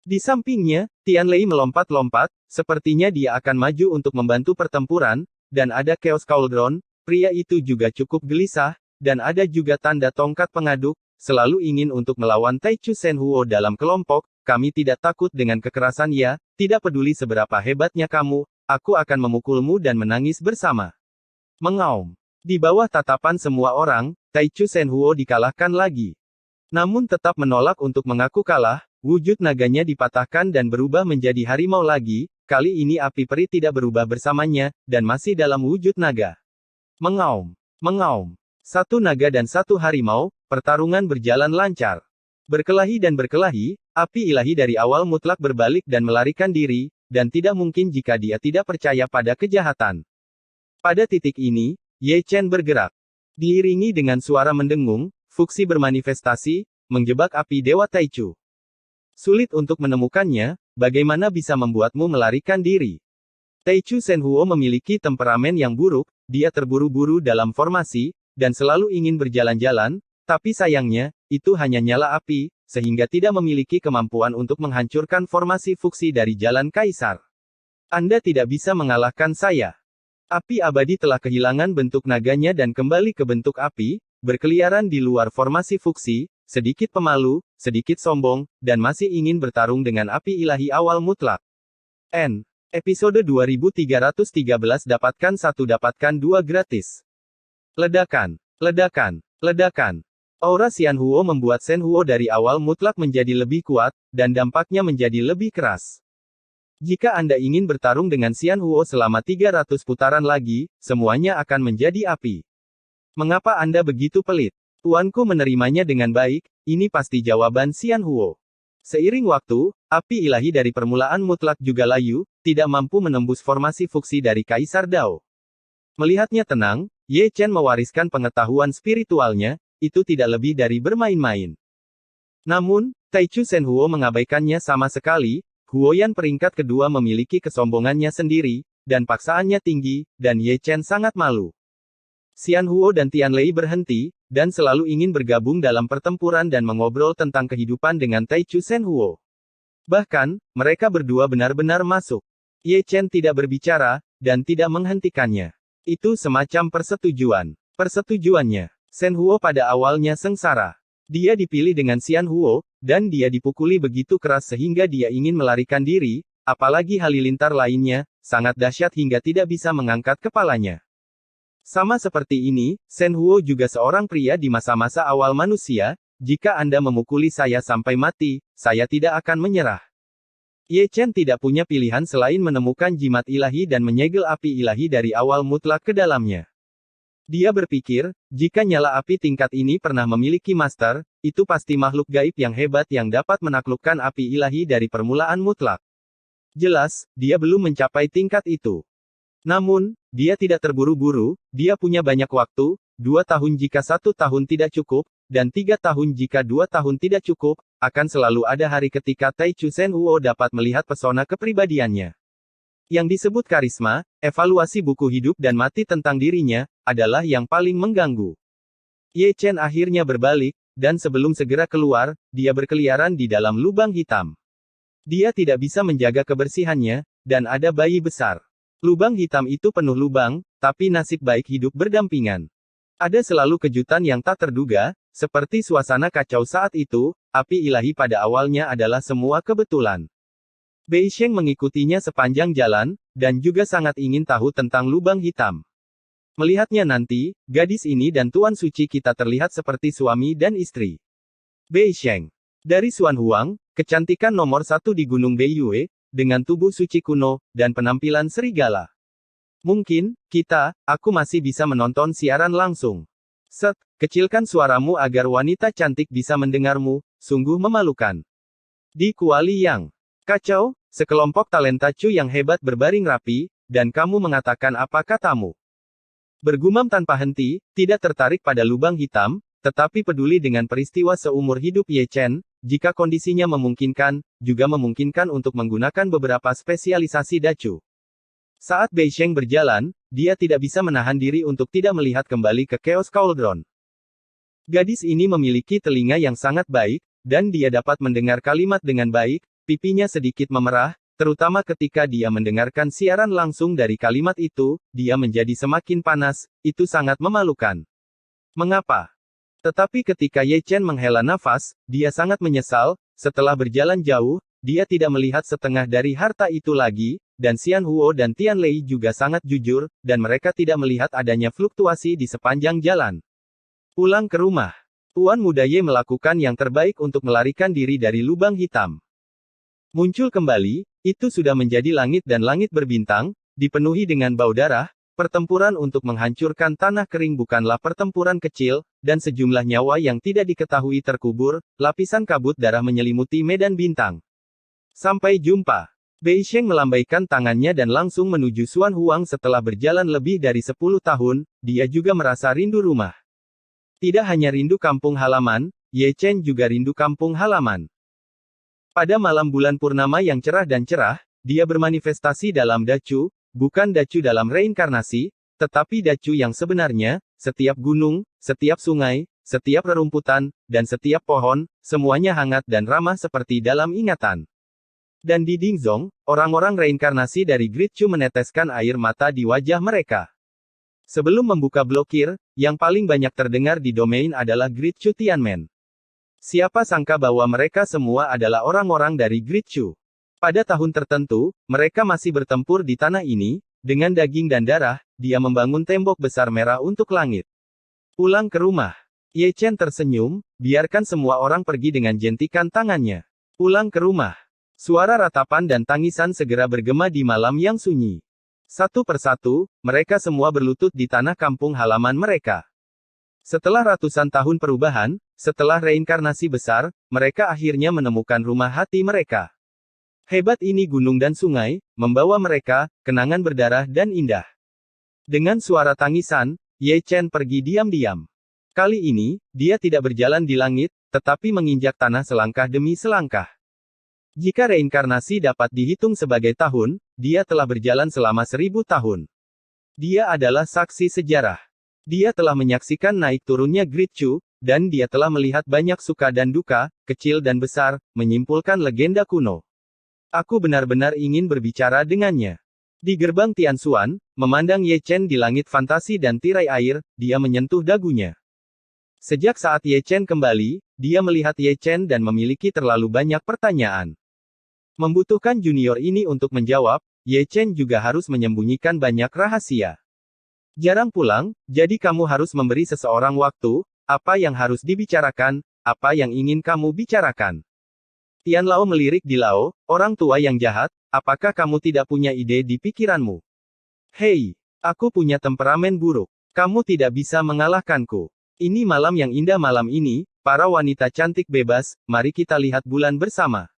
Di sampingnya, Tian Lei melompat-lompat, sepertinya dia akan maju untuk membantu pertempuran, dan ada Chaos Cauldron. Pria itu juga cukup gelisah, dan ada juga tanda tongkat pengaduk, selalu ingin untuk melawan Taichu Senhuo dalam kelompok. Kami tidak takut dengan kekerasan ya, tidak peduli seberapa hebatnya kamu, aku akan memukulmu dan menangis bersama. Mengaum. Di bawah tatapan semua orang, Taichu Senhuo dikalahkan lagi. Namun tetap menolak untuk mengaku kalah, wujud naganya dipatahkan dan berubah menjadi harimau lagi, kali ini api peri tidak berubah bersamanya, dan masih dalam wujud naga. Mengaum. Mengaum. Satu naga dan satu harimau, pertarungan berjalan lancar. Berkelahi dan berkelahi, api ilahi dari awal mutlak berbalik dan melarikan diri, dan tidak mungkin jika dia tidak percaya pada kejahatan. Pada titik ini, Ye Chen bergerak. Diiringi dengan suara mendengung, Fuxi bermanifestasi, menjebak api Dewa Taichu. Sulit untuk menemukannya, bagaimana bisa membuatmu melarikan diri? Taichu Senhuo memiliki temperamen yang buruk, dia terburu-buru dalam formasi, dan selalu ingin berjalan-jalan, tapi sayangnya, itu hanya nyala api, sehingga tidak memiliki kemampuan untuk menghancurkan formasi Fuxi dari jalan Kaisar. Anda tidak bisa mengalahkan saya. Api abadi telah kehilangan bentuk naganya dan kembali ke bentuk api, berkeliaran di luar formasi Fuxi, sedikit pemalu, sedikit sombong, dan masih ingin bertarung dengan api ilahi awal mutlak. Episode 2313 dapatkan 2 gratis. Ledakan, ledakan, ledakan. Aura Xianhuo membuat Senhuo dari awal mutlak menjadi lebih kuat, dan dampaknya menjadi lebih keras. Jika Anda ingin bertarung dengan Xianhuo selama 300 putaran lagi, semuanya akan menjadi api. Mengapa Anda begitu pelit? Tuanku menerimanya dengan baik, ini pasti jawaban Xianhuo. Seiring waktu, api ilahi dari permulaan mutlak juga layu, tidak mampu menembus formasi Fuxi dari Kaisar Dao. Melihatnya tenang, Ye Chen mewariskan pengetahuan spiritualnya, itu tidak lebih dari bermain-main. Namun, Taichu Senhuo mengabaikannya sama sekali. Huoyan peringkat kedua memiliki kesombongannya sendiri, dan paksaannya tinggi, dan Ye Chen sangat malu. Xianhuo dan Tian Lei berhenti, dan selalu ingin bergabung dalam pertempuran dan mengobrol tentang kehidupan dengan Taichu Senhuo. Bahkan, mereka berdua benar-benar masuk. Ye Chen tidak berbicara, dan tidak menghentikannya. Itu semacam persetujuan. Persetujuannya. Senhuo pada awalnya sengsara. Dia dipilih dengan Xianhuo, dan dia dipukuli begitu keras sehingga dia ingin melarikan diri, apalagi halilintar lainnya, sangat dahsyat hingga tidak bisa mengangkat kepalanya. Sama seperti ini, Senhuo juga seorang pria di masa-masa awal manusia, jika Anda memukuli saya sampai mati, saya tidak akan menyerah. Ye Chen tidak punya pilihan selain menemukan jimat ilahi dan menyegel api ilahi dari awal mutlak ke dalamnya. Dia berpikir, jika nyala api tingkat ini pernah memiliki master, itu pasti makhluk gaib yang hebat yang dapat menaklukkan api ilahi dari permulaan mutlak. Jelas, dia belum mencapai tingkat itu. Namun, dia tidak terburu-buru, dia punya banyak waktu, 2 tahun jika 1 tahun tidak cukup, dan 3 tahun jika 2 tahun tidak cukup, akan selalu ada hari ketika Taichu Senhuo dapat melihat pesona kepribadiannya. Yang disebut karisma, evaluasi buku hidup dan mati tentang dirinya, adalah yang paling mengganggu. Ye Chen akhirnya berbalik, dan sebelum segera keluar, dia berkeliaran di dalam lubang hitam. Dia tidak bisa menjaga kebersihannya, dan ada bayi besar. Lubang hitam itu penuh lubang, tapi nasib baik hidup berdampingan. Ada selalu kejutan yang tak terduga, seperti suasana kacau saat itu, api ilahi pada awalnya adalah semua kebetulan. Bei Sheng mengikutinya sepanjang jalan, dan juga sangat ingin tahu tentang lubang hitam. Melihatnya nanti, gadis ini dan Tuan Suci kita terlihat seperti suami dan istri. Bei Sheng. Dari Xuan Huang, kecantikan nomor satu di Gunung Beiyue, dengan tubuh suci kuno, dan penampilan serigala. Mungkin, aku masih bisa menonton siaran langsung. Set, kecilkan suaramu agar wanita cantik bisa mendengarmu, sungguh memalukan. Di Kuali Yang. Kacau, sekelompok talenta Chu yang hebat berbaring rapi, dan kamu mengatakan apa katamu? Bergumam tanpa henti, tidak tertarik pada lubang hitam, tetapi peduli dengan peristiwa seumur hidup Ye Chen, jika kondisinya memungkinkan, juga memungkinkan untuk menggunakan beberapa spesialisasi dacu. Saat Bei Sheng berjalan, dia tidak bisa menahan diri untuk tidak melihat kembali ke Chaos Cauldron. Gadis ini memiliki telinga yang sangat baik, dan dia dapat mendengar kalimat dengan baik, pipinya sedikit memerah, terutama ketika dia mendengarkan siaran langsung dari kalimat itu, dia menjadi semakin panas, itu sangat memalukan. Mengapa? Tetapi ketika Ye Chen menghela nafas, dia sangat menyesal, setelah berjalan jauh, dia tidak melihat setengah dari harta itu lagi, dan Xian Huo dan Tian Lei juga sangat jujur, dan mereka tidak melihat adanya fluktuasi di sepanjang jalan. Pulang ke rumah. Tuan Muda Ye melakukan yang terbaik untuk melarikan diri dari lubang hitam. Muncul kembali, itu sudah menjadi langit dan langit berbintang, dipenuhi dengan bau darah, pertempuran untuk menghancurkan tanah kering bukanlah pertempuran kecil, dan sejumlah nyawa yang tidak diketahui terkubur, lapisan kabut darah menyelimuti medan bintang. Sampai jumpa. Bei Sheng melambaikan tangannya dan langsung menuju Xuan Huang setelah berjalan lebih dari 10 tahun, dia juga merasa rindu rumah. Tidak hanya rindu kampung halaman, Ye Chen juga rindu kampung halaman. Pada malam bulan purnama yang cerah dan cerah, dia bermanifestasi dalam dacu, bukan dacu dalam reinkarnasi, tetapi dacu yang sebenarnya, setiap gunung, setiap sungai, setiap rerumputan, dan setiap pohon, semuanya hangat dan ramah seperti dalam ingatan. Dan di Dingzong, orang-orang reinkarnasi dari Great Chu meneteskan air mata di wajah mereka. Sebelum membuka blokir, yang paling banyak terdengar di domain adalah Great Chu Tianmen. Siapa sangka bahwa mereka semua adalah orang-orang dari Great Chu. Pada tahun tertentu, mereka masih bertempur di tanah ini, dengan daging dan darah, dia membangun tembok besar merah untuk langit. Pulang ke rumah. Ye Chen tersenyum, biarkan semua orang pergi dengan jentikan tangannya. Pulang ke rumah. Suara ratapan dan tangisan segera bergema di malam yang sunyi. Satu persatu, mereka semua berlutut di tanah kampung halaman mereka. Setelah ratusan tahun perubahan, setelah reinkarnasi besar, mereka akhirnya menemukan rumah hati mereka. Hebat ini gunung dan sungai, membawa mereka, kenangan berdarah dan indah. Dengan suara tangisan, Ye Chen pergi diam-diam. Kali ini, dia tidak berjalan di langit, tetapi menginjak tanah selangkah demi selangkah. Jika reinkarnasi dapat dihitung sebagai tahun, dia telah berjalan selama 1000 tahun. Dia adalah saksi sejarah. Dia telah menyaksikan naik turunnya Great Chu, dan dia telah melihat banyak suka dan duka, kecil dan besar, menyimpulkan legenda kuno. Aku benar-benar ingin berbicara dengannya. Di gerbang Tianxuan, memandang Ye Chen di langit fantasi dan tirai air, dia menyentuh dagunya. Sejak saat Ye Chen kembali, dia melihat Ye Chen dan memiliki terlalu banyak pertanyaan. Membutuhkan junior ini untuk menjawab, Ye Chen juga harus menyembunyikan banyak rahasia. Jarang pulang, jadi kamu harus memberi seseorang waktu, apa yang harus dibicarakan, apa yang ingin kamu bicarakan. Tian Lao melirik di Lao, orang tua yang jahat, apakah kamu tidak punya ide di pikiranmu? Hei, aku punya temperamen buruk. Kamu tidak bisa mengalahkanku. Ini malam yang indah malam ini, para wanita cantik bebas, mari kita lihat bulan bersama.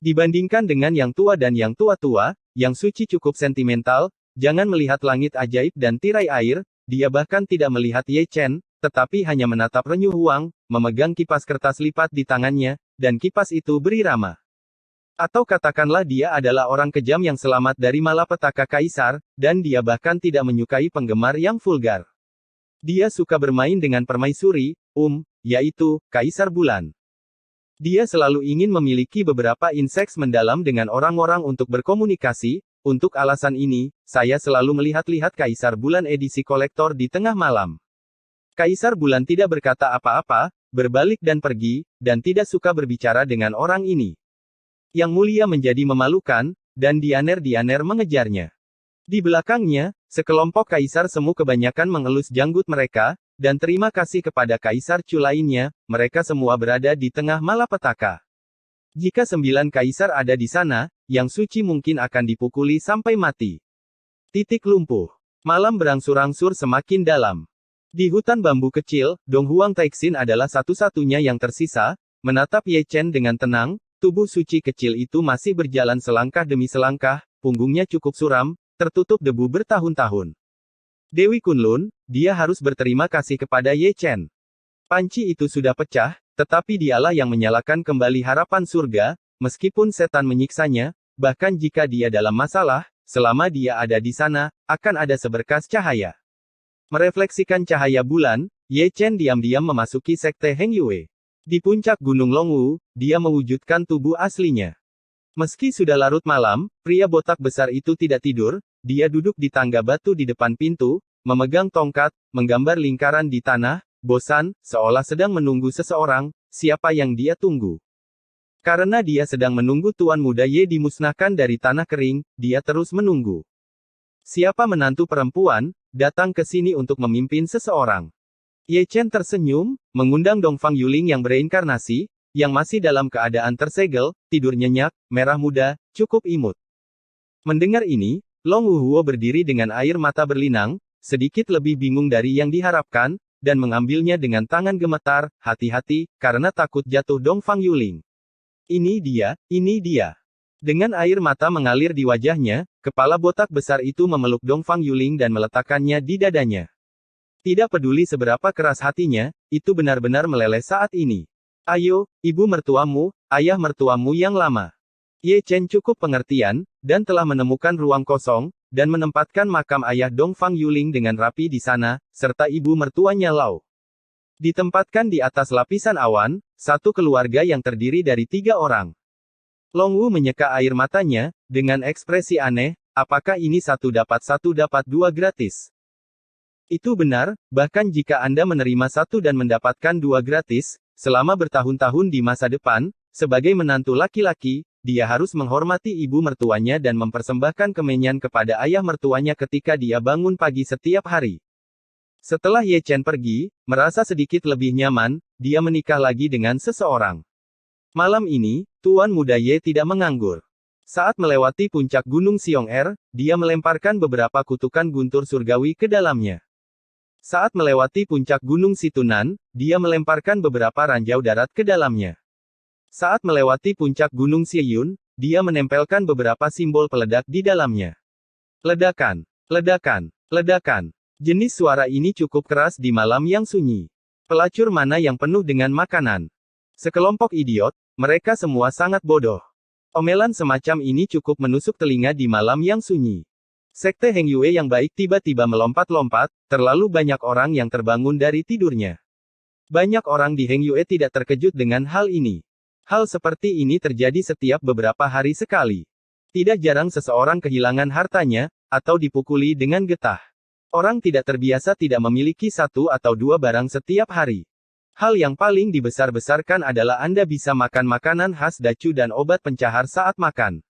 Dibandingkan dengan yang tua dan yang tua-tua, yang suci cukup sentimental, jangan melihat langit ajaib dan tirai air, dia bahkan tidak melihat Ye Chen, tetapi hanya menatap Renyuh Huang, memegang kipas kertas lipat di tangannya, dan kipas itu berirama. Atau katakanlah dia adalah orang kejam yang selamat dari malapetaka kaisar, dan dia bahkan tidak menyukai penggemar yang vulgar. Dia suka bermain dengan permaisuri, yaitu, Kaisar Bulan. Dia selalu ingin memiliki beberapa inseks mendalam dengan orang-orang untuk berkomunikasi. Untuk alasan ini, saya selalu melihat-lihat Kaisar Bulan edisi kolektor di tengah malam. Kaisar Bulan tidak berkata apa-apa, berbalik dan pergi, dan tidak suka berbicara dengan orang ini. Yang mulia menjadi memalukan, dan dianer-dianer mengejarnya. Di belakangnya, sekelompok kaisar semu kebanyakan mengelus janggut mereka, dan terima kasih kepada kaisar Chu lainnya, mereka semua berada di tengah malapetaka. Jika 9 kaisar ada di sana, Yang Suci mungkin akan dipukuli sampai mati. Titik lumpuh. Malam berangsur-angsur semakin dalam. Di hutan bambu kecil, Dong Huang Taixin adalah satu-satunya yang tersisa, menatap Ye Chen dengan tenang, tubuh suci kecil itu masih berjalan selangkah demi selangkah, punggungnya cukup suram, tertutup debu bertahun-tahun. Dewi Kunlun, dia harus berterima kasih kepada Ye Chen. Panci itu sudah pecah, tetapi dialah yang menyalakan kembali harapan surga, meskipun setan menyiksanya, bahkan jika dia dalam masalah, selama dia ada di sana, akan ada seberkas cahaya. Merefleksikan cahaya bulan, Ye Chen diam-diam memasuki sekte Heng Yue. Di puncak Gunung Longwu, dia mewujudkan tubuh aslinya. Meski sudah larut malam, pria botak besar itu tidak tidur, dia duduk di tangga batu di depan pintu, memegang tongkat, menggambar lingkaran di tanah, bosan, seolah sedang menunggu seseorang, siapa yang dia tunggu. Karena dia sedang menunggu Tuan Muda Ye dimusnahkan dari tanah kering, dia terus menunggu. Siapa menantu perempuan, datang ke sini untuk memimpin seseorang. Ye Chen tersenyum, mengundang Dongfang Yuling yang bereinkarnasi, yang masih dalam keadaan tersegel, tidur nyenyak, merah muda, cukup imut. Mendengar ini, Long Wuhuo berdiri dengan air mata berlinang, sedikit lebih bingung dari yang diharapkan, dan mengambilnya dengan tangan gemetar, hati-hati, karena takut jatuh Dongfang Yuling. Ini dia. Dengan air mata mengalir di wajahnya, kepala botak besar itu memeluk Dongfang Yuling dan meletakkannya di dadanya. Tidak peduli seberapa keras hatinya, itu benar-benar meleleh saat ini. Ayo, ibu mertuamu, ayah mertuamu yang lama. Ye Chen cukup pengertian, dan telah menemukan ruang kosong, dan menempatkan makam ayah Dongfang Yuling dengan rapi di sana, serta ibu mertuanya Lao. Ditempatkan di atas lapisan awan, satu keluarga yang terdiri dari 3 orang. Long Wu menyeka air matanya, dengan ekspresi aneh, apakah ini 1 dapat 1 dapat 2 gratis? Itu benar, bahkan jika Anda menerima 1 dan mendapatkan 2 gratis, selama bertahun-tahun di masa depan, sebagai menantu laki-laki, dia harus menghormati ibu mertuanya dan mempersembahkan kemenyan kepada ayah mertuanya ketika dia bangun pagi setiap hari. Setelah Ye Chen pergi, merasa sedikit lebih nyaman, dia menikah lagi dengan seseorang. Malam ini, Tuan Muda Ye tidak menganggur. Saat melewati puncak Gunung Xiong Er, dia melemparkan beberapa kutukan guntur surgawi ke dalamnya. Saat melewati puncak Gunung Situnan, dia melemparkan beberapa ranjau darat ke dalamnya. Saat melewati puncak Gunung Xiyun, dia menempelkan beberapa simbol peledak di dalamnya. Ledakan, ledakan, ledakan. Jenis suara ini cukup keras di malam yang sunyi. Pelacur mana yang penuh dengan makanan? Sekelompok idiot, mereka semua sangat bodoh. Omelan semacam ini cukup menusuk telinga di malam yang sunyi. Sekte Heng Yue yang baik tiba-tiba melompat-lompat, terlalu banyak orang yang terbangun dari tidurnya. Banyak orang di Heng Yue tidak terkejut dengan hal ini. Hal seperti ini terjadi setiap beberapa hari sekali. Tidak jarang seseorang kehilangan hartanya, atau dipukuli dengan getah. Orang tidak terbiasa tidak memiliki 1 atau 2 barang setiap hari. Hal yang paling dibesar-besarkan adalah Anda bisa makan makanan khas Dacu dan obat pencahar saat makan.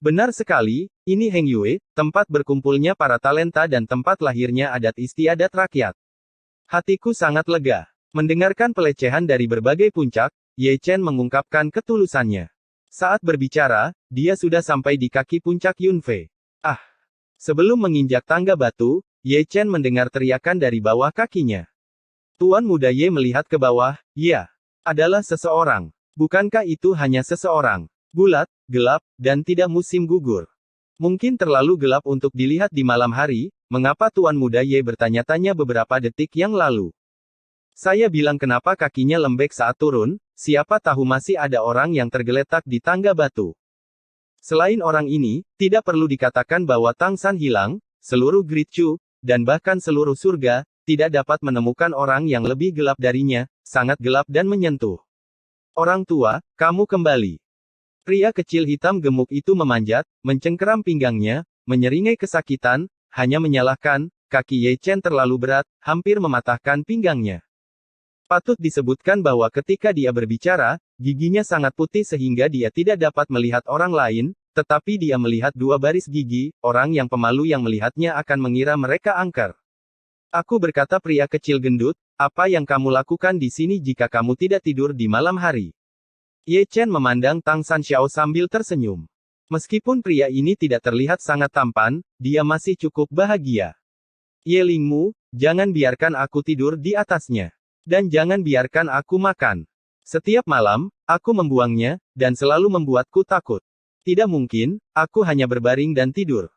Benar sekali, ini Heng Yue, tempat berkumpulnya para talenta dan tempat lahirnya adat istiadat rakyat. Hatiku sangat lega. Mendengarkan pelecehan dari berbagai puncak, Ye Chen mengungkapkan ketulusannya. Saat berbicara, dia sudah sampai di kaki puncak Yunfei. Ah! Sebelum menginjak tangga batu, Ye Chen mendengar teriakan dari bawah kakinya. Tuan Muda Ye melihat ke bawah, ya, adalah seseorang. Bukankah itu hanya seseorang? Bulat, gelap, dan tidak musim gugur. Mungkin terlalu gelap untuk dilihat di malam hari, mengapa Tuan Muda Ye bertanya-tanya beberapa detik yang lalu. Saya bilang kenapa kakinya lembek saat turun, siapa tahu masih ada orang yang tergeletak di tangga batu. Selain orang ini, tidak perlu dikatakan bahwa Tang San hilang, seluruh Great Chu, dan bahkan seluruh surga, tidak dapat menemukan orang yang lebih gelap darinya, sangat gelap dan menyentuh. Orang tua, kamu kembali. Pria kecil hitam gemuk itu memanjat, mencengkeram pinggangnya, menyeringai kesakitan, hanya menyalahkan, kaki Ye Chen terlalu berat, hampir mematahkan pinggangnya. Patut disebutkan bahwa ketika dia berbicara, giginya sangat putih sehingga dia tidak dapat melihat orang lain, tetapi dia melihat dua baris gigi. Orang yang pemalu yang melihatnya akan mengira mereka angker. Aku berkata, pria kecil gendut, apa yang kamu lakukan di sini jika kamu tidak tidur di malam hari? Ye Chen memandang Tang Sanxiao sambil tersenyum. Meskipun pria ini tidak terlihat sangat tampan, dia masih cukup bahagia. Ye Lingmu, jangan biarkan aku tidur di atasnya. Dan jangan biarkan aku makan. Setiap malam, aku membuangnya, dan selalu membuatku takut. Tidak mungkin, aku hanya berbaring dan tidur.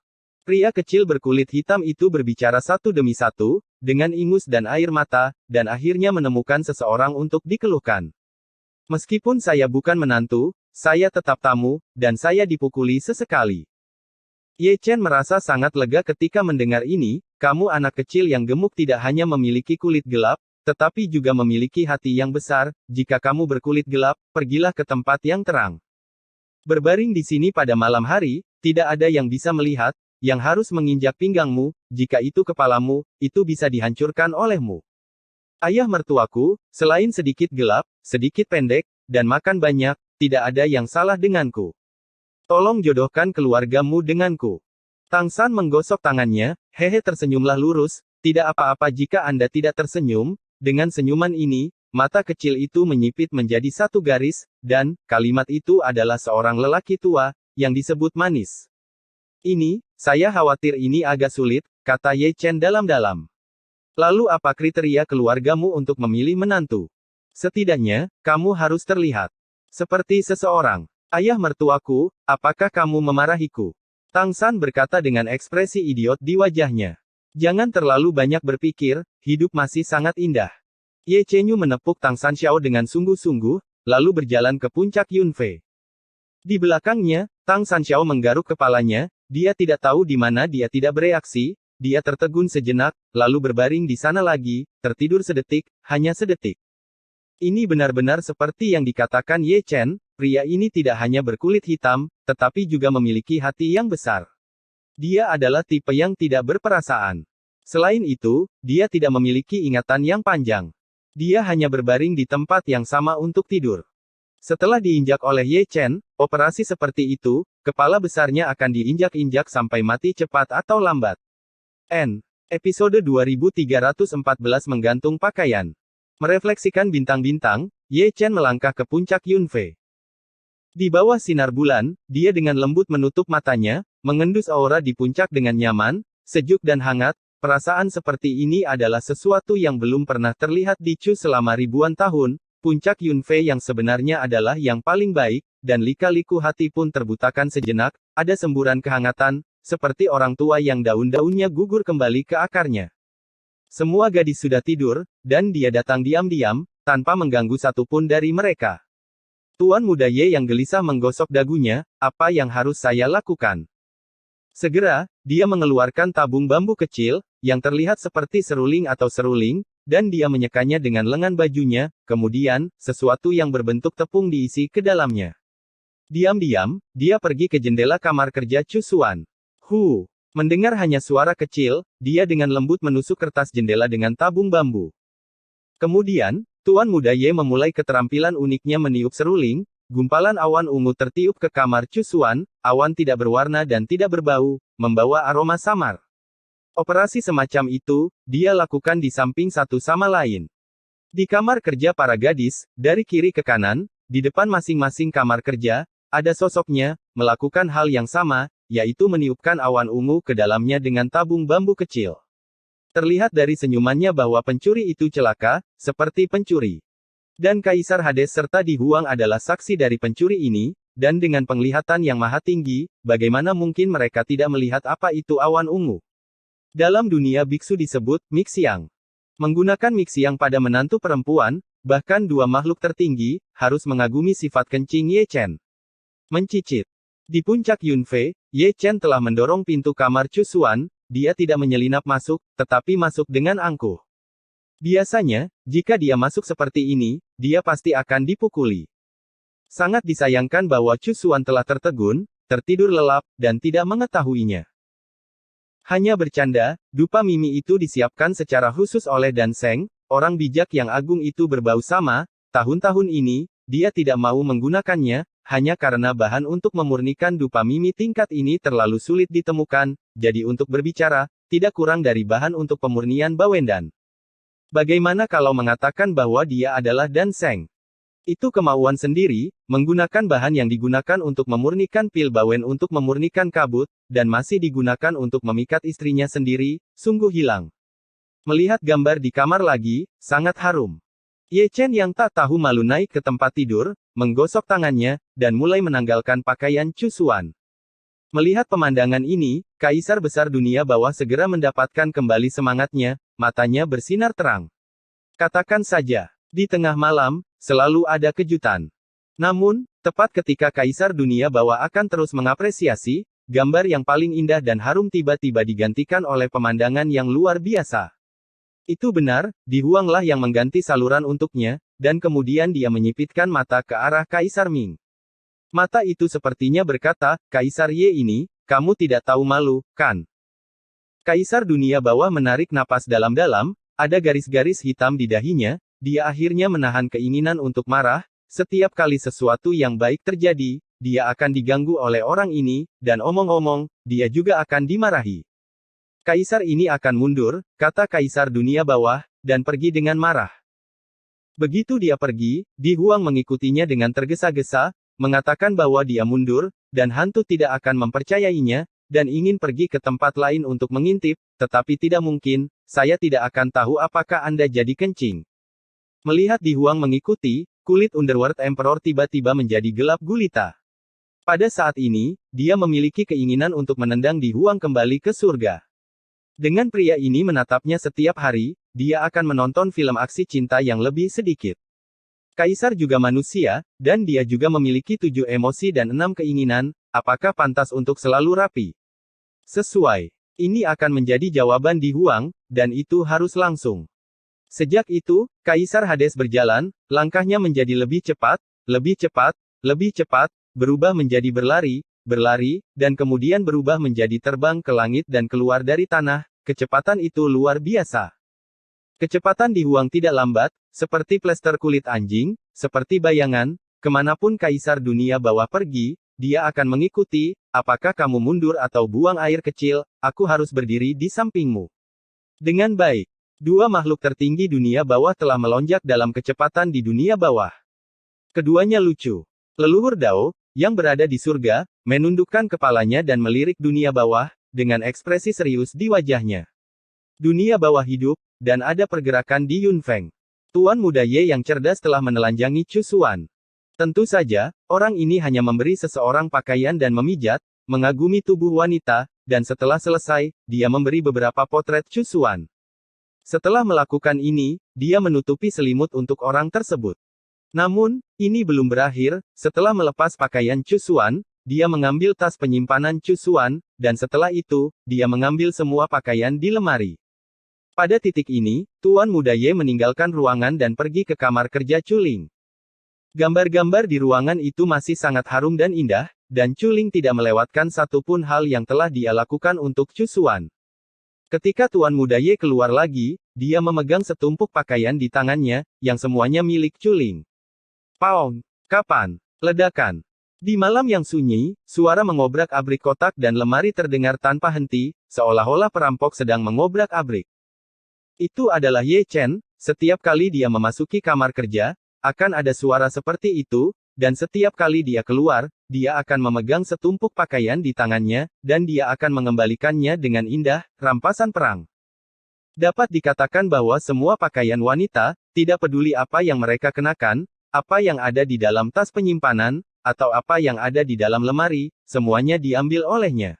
Pria kecil berkulit hitam itu berbicara satu demi satu, dengan ingus dan air mata, dan akhirnya menemukan seseorang untuk dikeluhkan. Meskipun saya bukan menantu, saya tetap tamu, dan saya dipukuli sesekali. Ye Chen merasa sangat lega ketika mendengar ini. Kamu anak kecil yang gemuk tidak hanya memiliki kulit gelap, tetapi juga memiliki hati yang besar. Jika kamu berkulit gelap, pergilah ke tempat yang terang. Berbaring di sini pada malam hari, tidak ada yang bisa melihat, yang harus menginjak pinggangmu, jika itu kepalamu, itu bisa dihancurkan olehmu. Ayah mertuaku, selain sedikit gelap, sedikit pendek, dan makan banyak, tidak ada yang salah denganku. Tolong jodohkan keluargamu denganku. Tang San menggosok tangannya, hehe tersenyumlah lurus, tidak apa-apa jika Anda tidak tersenyum. Dengan senyuman ini, mata kecil itu menyipit menjadi satu garis, dan kalimat itu adalah seorang lelaki tua, yang disebut manis. Ini, saya khawatir ini agak sulit, kata Ye Chen dalam-dalam. Lalu apa kriteria keluargamu untuk memilih menantu? Setidaknya, kamu harus terlihat seperti seseorang. Ayah mertuaku, apakah kamu memarahiku? Tang San berkata dengan ekspresi idiot di wajahnya. Jangan terlalu banyak berpikir, hidup masih sangat indah. Ye Chenyu menepuk Tang Sanxiao dengan sungguh-sungguh, lalu berjalan ke puncak Yunfei. Di belakangnya, Tang Sanxiao menggaruk kepalanya, dia tidak tahu di mana dia tidak bereaksi, dia tertegun sejenak, lalu berbaring di sana lagi, tertidur sedetik, hanya sedetik. Ini benar-benar seperti yang dikatakan Ye Chen, pria ini tidak hanya berkulit hitam, tetapi juga memiliki hati yang besar. Dia adalah tipe yang tidak berperasaan. Selain itu, dia tidak memiliki ingatan yang panjang. Dia hanya berbaring di tempat yang sama untuk tidur. Setelah diinjak oleh Ye Chen, operasi seperti itu, kepala besarnya akan diinjak-injak sampai mati cepat atau lambat. Episode 2314 menggantung pakaian. Merefleksikan bintang-bintang, Ye Chen melangkah ke puncak Yunfei. Di bawah sinar bulan, dia dengan lembut menutup matanya, mengendus aura di puncak dengan nyaman, sejuk dan hangat. Perasaan seperti ini adalah sesuatu yang belum pernah terlihat di Chu selama ribuan tahun. Puncak Yunfei yang sebenarnya adalah yang paling baik, dan lika-liku hati pun terbutakan sejenak, ada semburan kehangatan, seperti orang tua yang daun-daunnya gugur kembali ke akarnya. Semua gadis sudah tidur, dan dia datang diam-diam, tanpa mengganggu satupun dari mereka. Tuan muda Ye yang gelisah menggosok dagunya, apa yang harus saya lakukan? Segera, dia mengeluarkan tabung bambu kecil, yang terlihat seperti seruling atau seruling, dan dia menyekanya dengan lengan bajunya, kemudian, sesuatu yang berbentuk tepung diisi ke dalamnya. Diam-diam, dia pergi ke jendela kamar kerja Chu Xuan. Mendengar hanya suara kecil, dia dengan lembut menusuk kertas jendela dengan tabung bambu. Kemudian, Tuan muda Ye memulai keterampilan uniknya meniup seruling, gumpalan awan ungu tertiup ke kamar Chu Xuan, awan tidak berwarna dan tidak berbau, membawa aroma samar. Operasi semacam itu, dia lakukan di samping satu sama lain. Di kamar kerja para gadis, dari kiri ke kanan, di depan masing-masing kamar kerja, ada sosoknya, melakukan hal yang sama, yaitu meniupkan awan ungu ke dalamnya dengan tabung bambu kecil. Terlihat dari senyumannya bahwa pencuri itu celaka, seperti pencuri. Dan Kaisar Hades serta Di Huang adalah saksi dari pencuri ini, dan dengan penglihatan yang maha tinggi, bagaimana mungkin mereka tidak melihat apa itu awan ungu? Dalam dunia biksu disebut, Mixiang. Menggunakan Mixiang pada menantu perempuan, bahkan dua makhluk tertinggi, harus mengagumi sifat kencing Ye Chen. Mencicit. Di puncak Yunfei, Ye Chen telah mendorong pintu kamar Chu Xuan. Dia tidak menyelinap masuk, tetapi masuk dengan angkuh. Biasanya, jika dia masuk seperti ini, dia pasti akan dipukuli. Sangat disayangkan bahwa Chu Xuan telah tertegun, tertidur lelap, dan tidak mengetahuinya. Hanya bercanda, dupa mimi itu disiapkan secara khusus oleh Dan Seng, orang bijak yang agung itu berbau sama, tahun-tahun ini, dia tidak mau menggunakannya, hanya karena bahan untuk memurnikan dupa mimi tingkat ini terlalu sulit ditemukan, jadi untuk berbicara, tidak kurang dari bahan untuk pemurnian Bawendan. Bagaimana kalau mengatakan bahwa dia adalah Danseng? Itu kemauan sendiri, menggunakan bahan yang digunakan untuk memurnikan pil Bawen untuk memurnikan kabut, dan masih digunakan untuk memikat istrinya sendiri, sungguh hilang. Melihat gambar di kamar lagi, sangat harum. Ye Chen yang tak tahu malu naik ke tempat tidur, menggosok tangannya, dan mulai menanggalkan pakaian Chu Xuan. Melihat pemandangan ini, Kaisar Besar Dunia Bawah segera mendapatkan kembali semangatnya, matanya bersinar terang. Katakan saja, di tengah malam, selalu ada kejutan. Namun, tepat ketika Kaisar Dunia Bawah akan terus mengapresiasi, gambar yang paling indah dan harum tiba-tiba digantikan oleh pemandangan yang luar biasa. Itu benar, Di Huanglah yang mengganti saluran untuknya, dan kemudian dia menyipitkan mata ke arah Kaisar Ming. Mata itu sepertinya berkata, Kaisar Ye ini, kamu tidak tahu malu, kan? Kaisar Dunia Bawah menarik napas dalam-dalam, ada garis-garis hitam di dahinya, dia akhirnya menahan keinginan untuk marah, setiap kali sesuatu yang baik terjadi, dia akan diganggu oleh orang ini, dan omong-omong, dia juga akan dimarahi. Kaisar ini akan mundur, kata Kaisar Dunia Bawah, dan pergi dengan marah. Begitu dia pergi, Di Huang mengikutinya dengan tergesa-gesa, mengatakan bahwa dia mundur, dan hantu tidak akan mempercayainya, dan ingin pergi ke tempat lain untuk mengintip, tetapi tidak mungkin, saya tidak akan tahu apakah Anda jadi kencing. Melihat Di Huang mengikuti, kulit Underworld Emperor tiba-tiba menjadi gelap gulita. Pada saat ini, dia memiliki keinginan untuk menendang Di Huang kembali ke surga. Dengan pria ini menatapnya setiap hari, dia akan menonton film aksi cinta yang lebih sedikit. Kaisar juga manusia, dan dia juga memiliki 7 emosi dan 6 keinginan, apakah pantas untuk selalu rapi? Sesuai. Ini akan menjadi jawaban Di Huang, dan itu harus langsung. Sejak itu, Kaisar Hades berjalan, langkahnya menjadi lebih cepat, berubah menjadi berlari, dan kemudian berubah menjadi terbang ke langit dan keluar dari tanah, kecepatan itu luar biasa. Kecepatan Di Huang tidak lambat, seperti plester kulit anjing, seperti bayangan, kemanapun Kaisar Dunia Bawah pergi, dia akan mengikuti, apakah kamu mundur atau buang air kecil, aku harus berdiri di sampingmu. Dengan baik, dua makhluk tertinggi dunia bawah telah melonjak dalam kecepatan di dunia bawah. Keduanya lucu. Leluhur Dao, yang berada di surga, menundukkan kepalanya dan melirik dunia bawah, dengan ekspresi serius di wajahnya. Dunia bawah hidup, dan ada pergerakan di Yunfeng. Tuan muda Ye yang cerdas telah menelanjangi Chu Xuan. Tentu saja, orang ini hanya memberi seseorang pakaian dan memijat, mengagumi tubuh wanita, dan setelah selesai, dia memberi beberapa potret Chu Xuan. Setelah melakukan ini, dia menutupi selimut untuk orang tersebut. Namun, ini belum berakhir, setelah melepas pakaian Chu Xuan, dia mengambil tas penyimpanan Chu Xuan, dan setelah itu, dia mengambil semua pakaian di lemari. Pada titik ini, Tuan Muda Ye meninggalkan ruangan dan pergi ke kamar kerja Chuling. Gambar-gambar di ruangan itu masih sangat harum dan indah, dan Chuling tidak melewatkan satupun hal yang telah dia lakukan untuk Chu Xuan. Ketika Tuan Muda Ye keluar lagi, dia memegang setumpuk pakaian di tangannya, yang semuanya milik Chuling. Paong! Kapan? Ledakan! Di malam yang sunyi, suara mengobrak-abrik kotak dan lemari terdengar tanpa henti, seolah-olah perampok sedang mengobrak-abrik. Itu adalah Ye Chen, setiap kali dia memasuki kamar kerja, akan ada suara seperti itu, dan setiap kali dia keluar, dia akan memegang setumpuk pakaian di tangannya, dan dia akan mengembalikannya dengan indah, rampasan perang. Dapat dikatakan bahwa semua pakaian wanita, tidak peduli apa yang mereka kenakan, apa yang ada di dalam tas penyimpanan, atau apa yang ada di dalam lemari, semuanya diambil olehnya.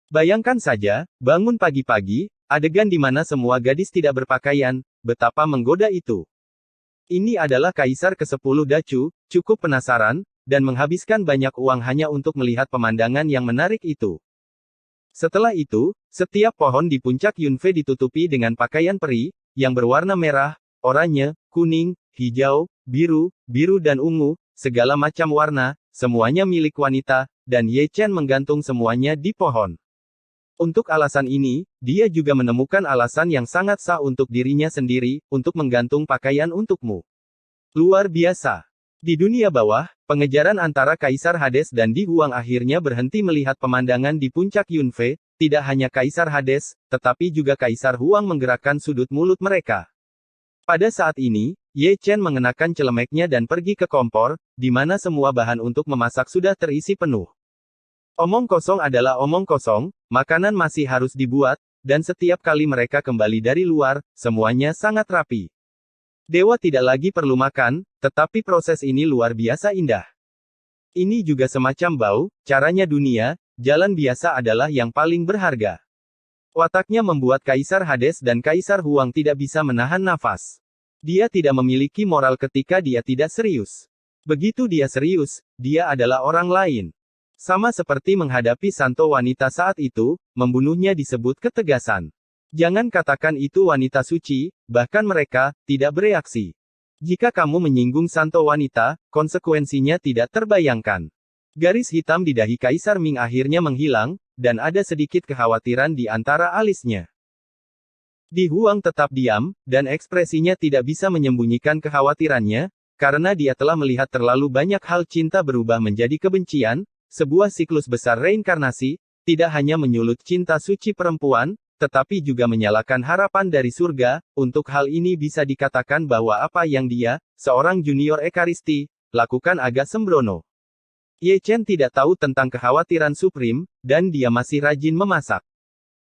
Bayangkan saja, bangun pagi-pagi, adegan di mana semua gadis tidak berpakaian, betapa menggoda itu. Ini adalah Kaisar ke-10 Dacu, cukup penasaran, dan menghabiskan banyak uang hanya untuk melihat pemandangan yang menarik itu. Setelah itu, setiap pohon di puncak Yunfei ditutupi dengan pakaian peri, yang berwarna merah, oranye, kuning, hijau, biru dan ungu, segala macam warna, semuanya milik wanita, dan Ye Chen menggantung semuanya di pohon. Untuk alasan ini, dia juga menemukan alasan yang sangat sah untuk dirinya sendiri, untuk menggantung pakaian untukmu. Luar biasa. Di dunia bawah, pengejaran antara Kaisar Hades dan Di Huang akhirnya berhenti melihat pemandangan di puncak Yunfei. Tidak hanya Kaisar Hades, tetapi juga Kaisar Huang menggerakkan sudut mulut mereka. Pada saat ini, Ye Chen mengenakan celemeknya dan pergi ke kompor, di mana semua bahan untuk memasak sudah terisi penuh. Omong kosong adalah omong kosong, makanan masih harus dibuat, dan setiap kali mereka kembali dari luar, semuanya sangat rapi. Dewa tidak lagi perlu makan, tetapi proses ini luar biasa indah. Ini juga semacam bau, caranya dunia, jalan biasa adalah yang paling berharga. Wataknya membuat Kaisar Hades dan Kaisar Huang tidak bisa menahan nafas. Dia tidak memiliki moral ketika dia tidak serius. Begitu dia serius, dia adalah orang lain. Sama seperti menghadapi santo wanita saat itu, membunuhnya disebut ketegasan. Jangan katakan itu wanita suci, bahkan mereka tidak bereaksi. Jika kamu menyinggung santo wanita, konsekuensinya tidak terbayangkan. Garis hitam di dahi Kaisar Ming akhirnya menghilang, dan ada sedikit kekhawatiran di antara alisnya. Di Huang tetap diam, dan ekspresinya tidak bisa menyembunyikan kekhawatirannya, karena dia telah melihat terlalu banyak hal cinta berubah menjadi kebencian, sebuah siklus besar reinkarnasi, tidak hanya menyulut cinta suci perempuan, tetapi juga menyalakan harapan dari surga. Untuk hal ini bisa dikatakan bahwa apa yang dia, seorang junior Ekaristi, lakukan agak sembrono. Ye Chen tidak tahu tentang kekhawatiran Supreme, dan dia masih rajin memasak.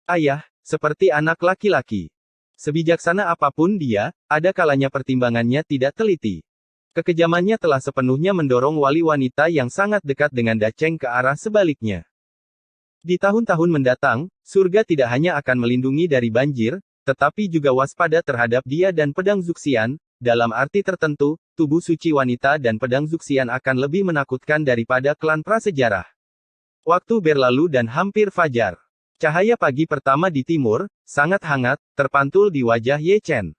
Ayah, seperti anak laki-laki. Sebijaksana apapun dia, ada kalanya pertimbangannya tidak teliti. Kekejamannya telah sepenuhnya mendorong wali wanita yang sangat dekat dengan Dacheng ke arah sebaliknya. Di tahun-tahun mendatang, surga tidak hanya akan melindungi dari banjir, tetapi juga waspada terhadap dia dan pedang Zuxian. Dalam arti tertentu, tubuh suci wanita dan pedang Zuxian akan lebih menakutkan daripada klan prasejarah. Waktu berlalu dan hampir fajar. Cahaya pagi pertama di timur, sangat hangat, terpantul di wajah Ye Chen.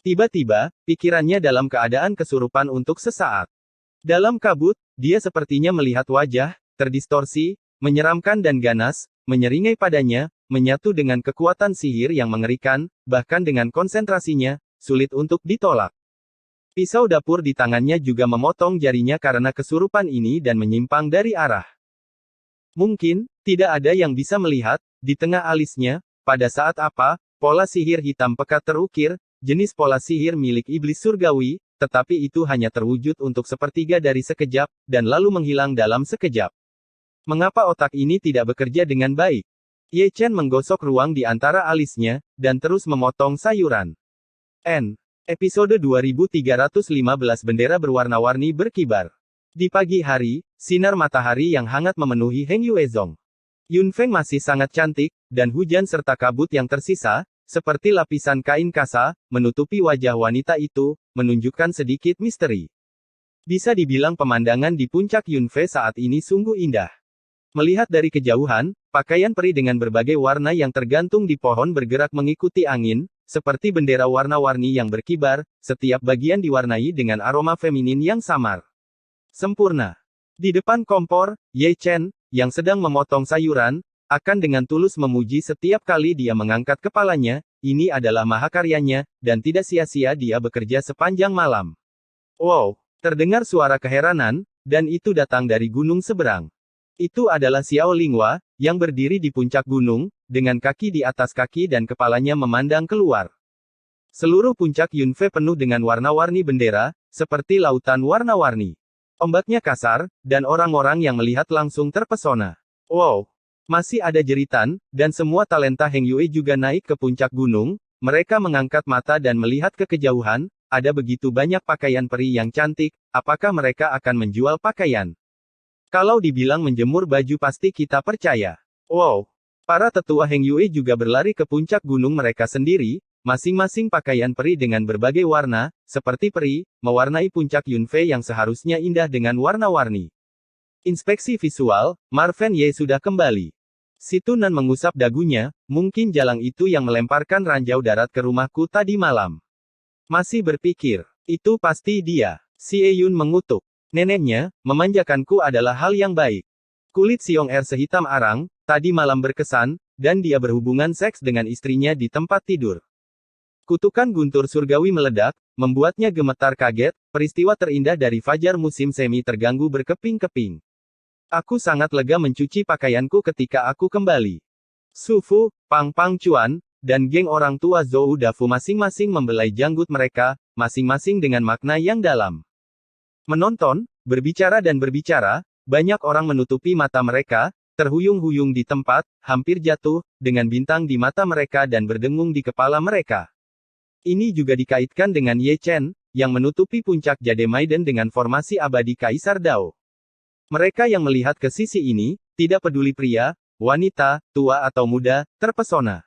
Tiba-tiba, pikirannya dalam keadaan kesurupan untuk sesaat. Dalam kabut, dia sepertinya melihat wajah, terdistorsi, menyeramkan dan ganas, menyeringai padanya, menyatu dengan kekuatan sihir yang mengerikan, bahkan dengan konsentrasinya, sulit untuk ditolak. Pisau dapur di tangannya juga memotong jarinya karena kesurupan ini dan menyimpang dari arah. Mungkin, tidak ada yang bisa melihat, di tengah alisnya, pada saat apa, pola sihir hitam pekat terukir, jenis pola sihir milik iblis surgawi, tetapi itu hanya terwujud untuk sepertiga dari sekejap, dan lalu menghilang dalam sekejap. Mengapa otak ini tidak bekerja dengan baik? Ye Chen menggosok ruang di antara alisnya, dan terus memotong sayuran. Episode 2315 Bendera berwarna-warni berkibar. Di pagi hari, sinar matahari yang hangat memenuhi Heng Yuezong. Yunfeng masih sangat cantik, dan hujan serta kabut yang tersisa, seperti lapisan kain kasa, menutupi wajah wanita itu, menunjukkan sedikit misteri. Bisa dibilang pemandangan di puncak Yunfei saat ini sungguh indah. Melihat dari kejauhan, pakaian peri dengan berbagai warna yang tergantung di pohon bergerak mengikuti angin, seperti bendera warna-warni yang berkibar, setiap bagian diwarnai dengan aroma feminin yang samar. Sempurna. Di depan kompor, Ye Chen, yang sedang memotong sayuran, akan dengan tulus memuji setiap kali dia mengangkat kepalanya, ini adalah mahakaryanya, dan tidak sia-sia dia bekerja sepanjang malam. Wow, terdengar suara keheranan, dan itu datang dari gunung seberang. Itu adalah Xiao Linghua, yang berdiri di puncak gunung, dengan kaki di atas kaki dan kepalanya memandang keluar. Seluruh puncak Yunfei penuh dengan warna-warni bendera, seperti lautan warna-warni. Ombaknya kasar, dan orang-orang yang melihat langsung terpesona. Wow! Masih ada jeritan, dan semua talenta Heng Yue juga naik ke puncak gunung, mereka mengangkat mata dan melihat ke kejauhan, ada begitu banyak pakaian peri yang cantik, apakah mereka akan menjual pakaian? Kalau dibilang menjemur baju pasti kita percaya. Wow! Para tetua Heng Yue juga berlari ke puncak gunung mereka sendiri, masing-masing pakaian peri dengan berbagai warna, seperti peri, mewarnai puncak Yunfei yang seharusnya indah dengan warna-warni. Inspeksi visual, Marven Ye sudah kembali. Si Tunan mengusap dagunya, mungkin jalang itu yang melemparkan ranjau darat ke rumahku tadi malam. Masih berpikir, itu pasti dia. Si Eyun mengutuk. Neneknya, memanjakanku adalah hal yang baik. Kulit Siong Er sehitam arang, tadi malam berkesan, dan dia berhubungan seks dengan istrinya di tempat tidur. Kutukan guntur surgawi meledak, membuatnya gemetar kaget, peristiwa terindah dari fajar musim semi terganggu berkeping-keping. Aku sangat lega mencuci pakaianku ketika aku kembali. Sufu, Pang Pang Chuan, dan geng orang tua Zhou Dafu masing-masing membelai janggut mereka, masing-masing dengan makna yang dalam. Menonton, berbicara dan berbicara, banyak orang menutupi mata mereka, terhuyung-huyung di tempat, hampir jatuh, dengan bintang di mata mereka dan berdengung di kepala mereka. Ini juga dikaitkan dengan Ye Chen, yang menutupi puncak Jade Maiden dengan formasi abadi Kaisar Dao. Mereka yang melihat ke sisi ini, tidak peduli pria, wanita, tua atau muda, terpesona.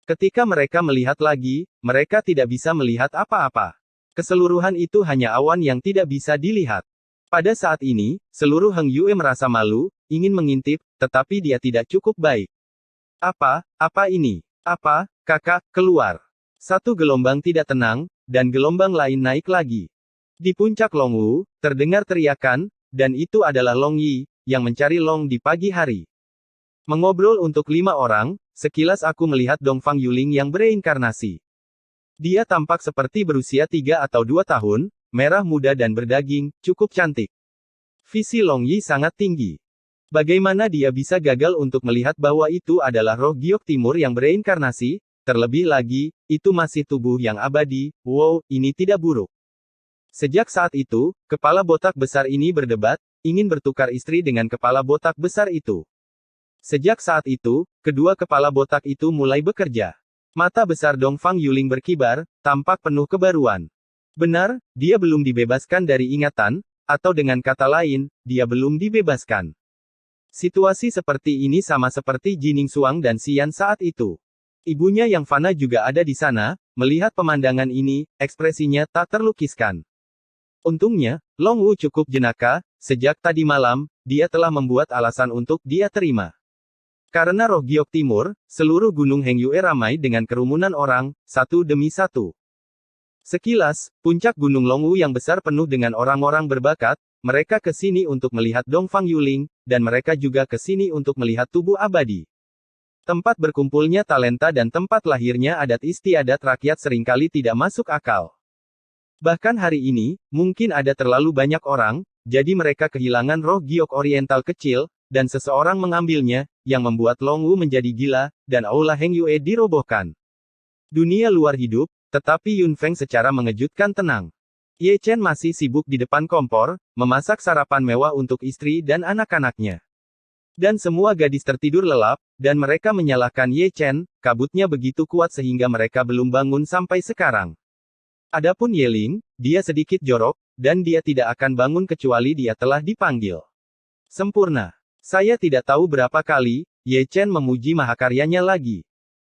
Ketika mereka melihat lagi, mereka tidak bisa melihat apa-apa. Keseluruhan itu hanya awan yang tidak bisa dilihat. Pada saat ini, seluruh Heng Yue merasa malu, ingin mengintip, tetapi dia tidak cukup baik. Apa ini? Apa, kakak, keluar. Satu gelombang tidak tenang, dan gelombang lain naik lagi. Di puncak Long Wu, terdengar teriakan, dan itu adalah Long Yi, yang mencari Long di pagi hari. Mengobrol untuk 5 orang, sekilas aku melihat Dongfang Yuling yang bereinkarnasi. Dia tampak seperti berusia 3 atau 2 tahun, merah muda dan berdaging, cukup cantik. Visi Long Yi sangat tinggi. Bagaimana dia bisa gagal untuk melihat bahwa itu adalah roh giok timur yang bereinkarnasi? Terlebih lagi, itu masih tubuh yang abadi. Wow, ini tidak buruk. Sejak saat itu, kepala botak besar ini berdebat, ingin bertukar istri dengan kepala botak besar itu. Sejak saat itu, kedua kepala botak itu mulai bekerja. Mata besar Dongfang Yuling berkibar, tampak penuh kebaruan. Benar, dia belum dibebaskan dari ingatan, atau dengan kata lain, dia belum dibebaskan. Situasi seperti ini sama seperti Jining Suang dan Xian saat itu. Ibunya yang fana juga ada di sana, melihat pemandangan ini, ekspresinya tak terlukiskan. Untungnya, Long Wu cukup jenaka, sejak tadi malam, dia telah membuat alasan untuk dia terima. Karena roh giok timur, seluruh gunung Heng Yue ramai dengan kerumunan orang, satu demi satu. Sekilas, puncak gunung Long Wu yang besar penuh dengan orang-orang berbakat, mereka ke sini untuk melihat Dongfang Yuling, dan mereka juga ke sini untuk melihat tubuh abadi. Tempat berkumpulnya talenta dan tempat lahirnya adat istiadat rakyat seringkali tidak masuk akal. Bahkan hari ini, mungkin ada terlalu banyak orang, jadi mereka kehilangan roh giok oriental kecil, dan seseorang mengambilnya, yang membuat Long Wu menjadi gila, dan aula Heng Yue dirobohkan. Dunia luar hidup, tetapi Yun Feng secara mengejutkan tenang. Ye Chen masih sibuk di depan kompor, memasak sarapan mewah untuk istri dan anak-anaknya. Dan semua gadis tertidur lelap, dan mereka menyalahkan Ye Chen, kabutnya begitu kuat sehingga mereka belum bangun sampai sekarang. Adapun Ye Ling, dia sedikit jorok, dan dia tidak akan bangun kecuali dia telah dipanggil. Sempurna. Saya tidak tahu berapa kali, Ye Chen memuji mahakaryanya lagi.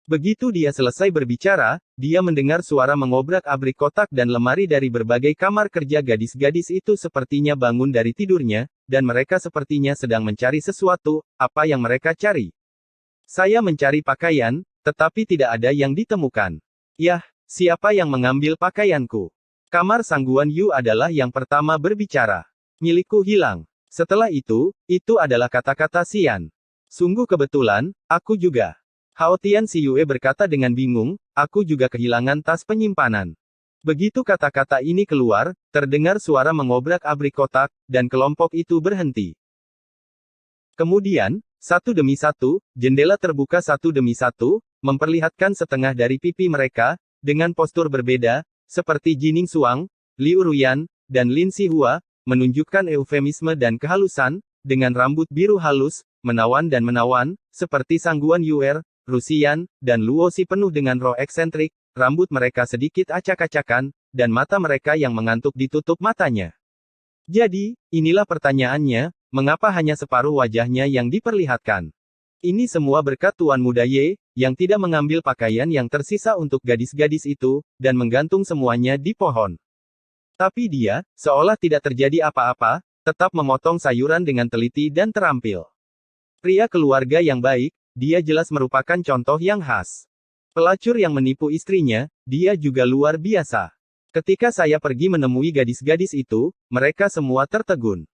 Begitu dia selesai berbicara, dia mendengar suara mengobrak-abrik kotak dan lemari dari berbagai kamar kerja gadis-gadis itu sepertinya bangun dari tidurnya, dan mereka sepertinya sedang mencari sesuatu, apa yang mereka cari. Saya mencari pakaian, tetapi tidak ada yang ditemukan. Yah, siapa yang mengambil pakaianku? Kamar Sangguan Yu adalah yang pertama berbicara. Milikku hilang. Setelah itu adalah kata-kata Xian. Sungguh kebetulan, aku juga. Hao Tian Xiyue berkata dengan bingung, aku juga kehilangan tas penyimpanan. Begitu kata-kata ini keluar, terdengar suara mengobrak-abrik kotak, dan kelompok itu berhenti. Kemudian, satu demi satu, jendela terbuka satu demi satu, memperlihatkan setengah dari pipi mereka, dengan postur berbeda, seperti Jining Suang, Liu Ruyan, dan Lin Sihua, menunjukkan eufemisme dan kehalusan, dengan rambut biru halus, menawan dan menawan, seperti Sangguan Yuer, Rusian, dan Luosi penuh dengan roh eksentrik, rambut mereka sedikit acak-acakan, dan mata mereka yang mengantuk ditutup matanya. Jadi, inilah pertanyaannya, mengapa hanya separuh wajahnya yang diperlihatkan? Ini semua berkat Tuan Muda Ye, yang tidak mengambil pakaian yang tersisa untuk gadis-gadis itu, dan menggantung semuanya di pohon. Tapi dia, seolah tidak terjadi apa-apa, tetap memotong sayuran dengan teliti dan terampil. Pria keluarga yang baik, dia jelas merupakan contoh yang khas. Pelacur yang menipu istrinya, dia juga luar biasa. Ketika saya pergi menemui gadis-gadis itu, mereka semua tertegun.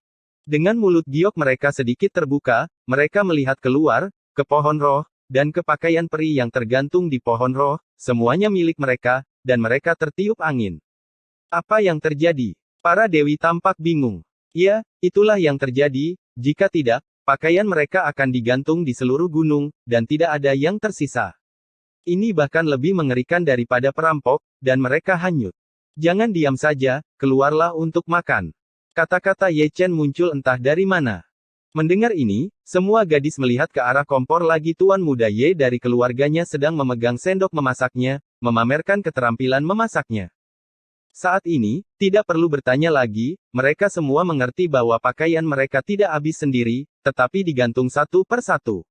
Dengan mulut giok mereka sedikit terbuka, mereka melihat keluar, ke pohon roh, dan ke pakaian peri yang tergantung di pohon roh, semuanya milik mereka, dan mereka tertiup angin. Apa yang terjadi? Para dewi tampak bingung. Ya, itulah yang terjadi, jika tidak, pakaian mereka akan digantung di seluruh gunung, dan tidak ada yang tersisa. Ini bahkan lebih mengerikan daripada perampok, dan mereka hanyut. Jangan diam saja, keluarlah untuk makan. Kata-kata Ye Chen muncul entah dari mana. Mendengar ini, semua gadis melihat ke arah kompor lagi Tuan Muda Ye dari keluarganya sedang memegang sendok memasaknya, memamerkan keterampilan memasaknya. Saat ini, tidak perlu bertanya lagi, mereka semua mengerti bahwa pakaian mereka tidak habis sendiri, tetapi digantung satu per satu.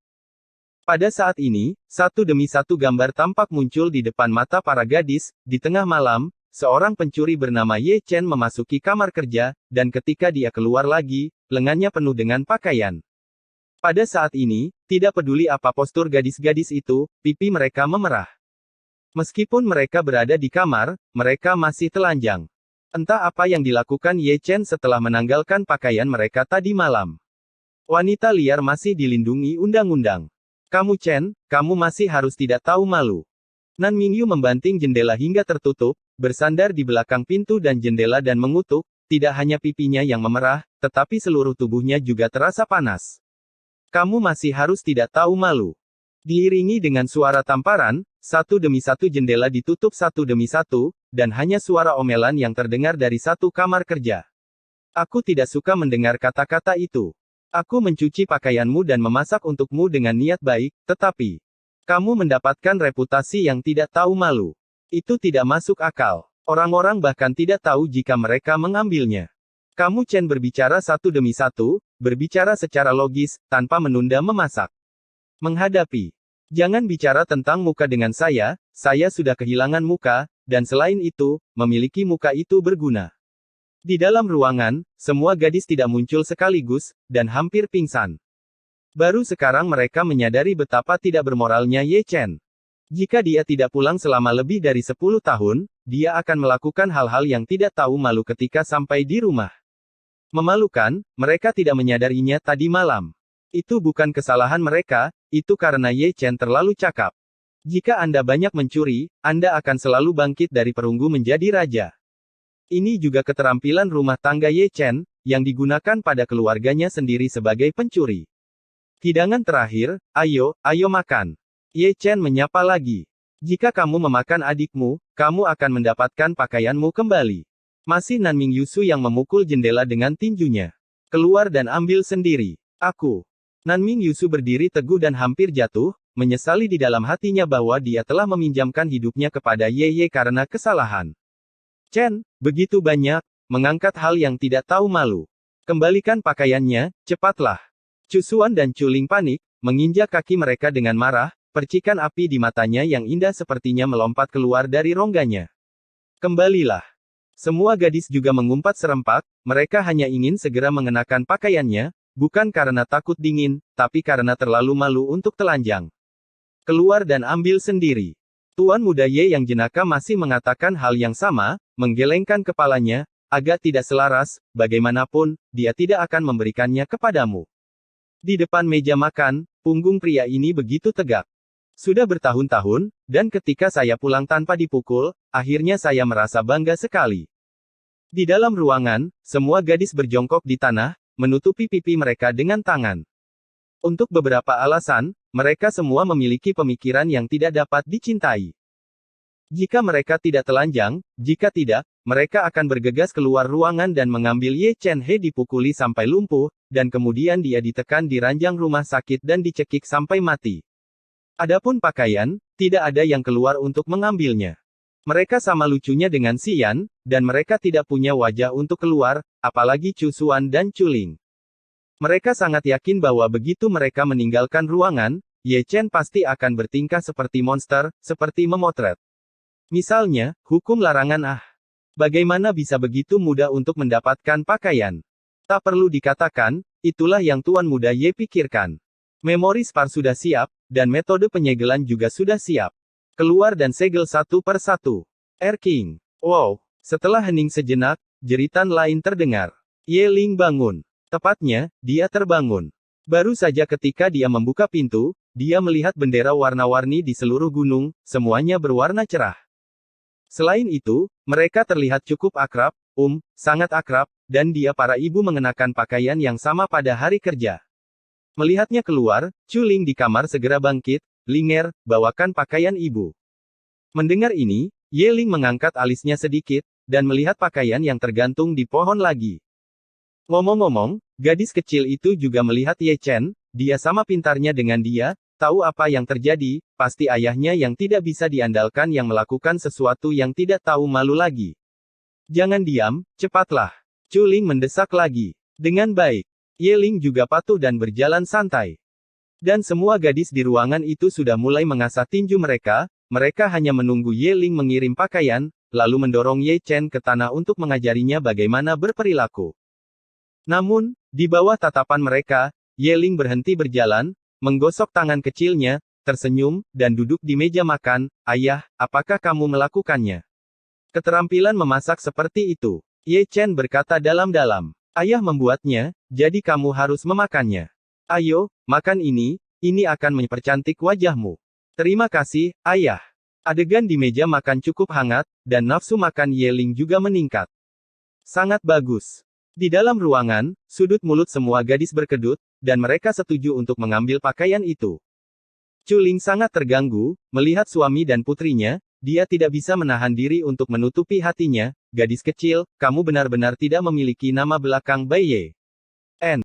Pada saat ini, satu demi satu gambar tampak muncul di depan mata para gadis. Di tengah malam, seorang pencuri bernama Ye Chen memasuki kamar kerja, dan ketika dia keluar lagi, lengannya penuh dengan pakaian. Pada saat ini, tidak peduli apa postur gadis-gadis itu, pipi mereka memerah. Meskipun mereka berada di kamar, mereka masih telanjang. Entah apa yang dilakukan Ye Chen setelah menanggalkan pakaian mereka tadi malam. Wanita liar masih dilindungi undang-undang. Kamu Chen, kamu masih harus tidak tahu malu. Nan Mingyu membanting jendela hingga tertutup, bersandar di belakang pintu dan jendela dan mengutuk, tidak hanya pipinya yang memerah, tetapi seluruh tubuhnya juga terasa panas. Kamu masih harus tidak tahu malu. Diiringi dengan suara tamparan, satu demi satu jendela ditutup satu demi satu, dan hanya suara omelan yang terdengar dari satu kamar kerja. Aku tidak suka mendengar kata-kata itu. Aku mencuci pakaianmu dan memasak untukmu dengan niat baik, tetapi kamu mendapatkan reputasi yang tidak tahu malu. Itu tidak masuk akal. Orang-orang bahkan tidak tahu jika mereka mengambilnya. Kamu Chen berbicara satu demi satu, berbicara secara logis, tanpa menunda memasak. Menghadapi. Jangan bicara tentang muka dengan saya sudah kehilangan muka, dan selain itu, memiliki muka itu berguna. Di dalam ruangan, semua gadis tidak muncul sekaligus, dan hampir pingsan. Baru sekarang mereka menyadari betapa tidak bermoralnya Ye Chen. Jika dia tidak pulang selama lebih dari 10 tahun, dia akan melakukan hal-hal yang tidak tahu malu ketika sampai di rumah. Memalukan, mereka tidak menyadarinya tadi malam. Itu bukan kesalahan mereka, itu karena Ye Chen terlalu cakap. Jika Anda banyak mencuri, Anda akan selalu bangkit dari perunggu menjadi raja. Ini juga keterampilan rumah tangga Ye Chen, yang digunakan pada keluarganya sendiri sebagai pencuri. Hidangan terakhir, ayo makan. Ye Chen menyapa lagi. Jika kamu memakan adikmu, kamu akan mendapatkan pakaianmu kembali. Masih Nan Mingyu yang memukul jendela dengan tinjunya. Keluar dan ambil sendiri. Aku. Nan Mingyu berdiri teguh dan hampir jatuh, menyesali di dalam hatinya bahwa dia telah meminjamkan hidupnya kepada Ye karena kesalahan. Chen, begitu banyak, mengangkat hal yang tidak tahu malu. Kembalikan pakaiannya, cepatlah. Cusuan dan Culing panik, menginjak kaki mereka dengan marah, percikan api di matanya yang indah sepertinya melompat keluar dari rongganya. Kembalilah. Semua gadis juga mengumpat serempak, mereka hanya ingin segera mengenakan pakaiannya, bukan karena takut dingin, tapi karena terlalu malu untuk telanjang. Keluar dan ambil sendiri. Tuan Muda Ye yang jenaka masih mengatakan hal yang sama, menggelengkan kepalanya, agak tidak selaras, bagaimanapun, dia tidak akan memberikannya kepadamu. Di depan meja makan, punggung pria ini begitu tegak. Sudah bertahun-tahun, dan ketika saya pulang tanpa dipukul, akhirnya saya merasa bangga sekali. Di dalam ruangan, semua gadis berjongkok di tanah, menutupi pipi mereka dengan tangan. Untuk beberapa alasan, mereka semua memiliki pemikiran yang tidak dapat dicintai. Jika mereka tidak telanjang, jika tidak, mereka akan bergegas keluar ruangan dan mengambil Ye Chen He dipukuli sampai lumpuh, dan kemudian dia ditekan di ranjang rumah sakit dan dicekik sampai mati. Adapun pakaian, tidak ada yang keluar untuk mengambilnya. Mereka sama lucunya dengan Xian, dan mereka tidak punya wajah untuk keluar, apalagi Cusuan dan Culing. Mereka sangat yakin bahwa begitu mereka meninggalkan ruangan, Ye Chen pasti akan bertingkah seperti monster, seperti memotret. Misalnya, hukum larangan Bagaimana bisa begitu mudah untuk mendapatkan pakaian? Tak perlu dikatakan, itulah yang Tuan Muda Ye pikirkan. Memori Spar sudah siap, dan metode penyegelan juga sudah siap. Keluar dan segel satu per satu. King. Wow. Setelah hening sejenak, jeritan lain terdengar. Ye Ling bangun. Tepatnya, dia terbangun. Baru saja ketika dia membuka pintu, dia melihat bendera warna-warni di seluruh gunung, semuanya berwarna cerah. Selain itu, mereka terlihat cukup akrab, sangat akrab, dan dia para ibu mengenakan pakaian yang sama pada hari kerja. Melihatnya keluar, Chuling di kamar segera bangkit, Linger, bawakan pakaian ibu. Mendengar ini, Yeling mengangkat alisnya sedikit, dan melihat pakaian yang tergantung di pohon lagi. Ngomong-ngomong, gadis kecil itu juga melihat Ye Chen, dia sama pintarnya dengan dia, tahu apa yang terjadi, pasti ayahnya yang tidak bisa diandalkan yang melakukan sesuatu yang tidak tahu malu lagi. Jangan diam, cepatlah. Chuling mendesak lagi. Dengan baik. Yeling juga patuh dan berjalan santai. Dan semua gadis di ruangan itu sudah mulai mengasah tinju mereka hanya menunggu Yeling mengirim pakaian, lalu mendorong Ye Chen ke tanah untuk mengajarinya bagaimana berperilaku. Namun, di bawah tatapan mereka, Yeling berhenti berjalan, menggosok tangan kecilnya, tersenyum, dan duduk di meja makan. Ayah, apakah kamu melakukannya? Keterampilan memasak seperti itu. Ye Chen berkata dalam-dalam. Ayah membuatnya, jadi kamu harus memakannya. Ayo, makan ini akan mempercantik wajahmu. Terima kasih, ayah. Adegan di meja makan cukup hangat, dan nafsu makan Yeling juga meningkat. Sangat bagus. Di dalam ruangan, sudut mulut semua gadis berkedut, dan mereka setuju untuk mengambil pakaian itu. Chuling sangat terganggu, melihat suami dan putrinya, dia tidak bisa menahan diri untuk menutupi hatinya. Gadis kecil, kamu benar-benar tidak memiliki nama belakang Bai Ye.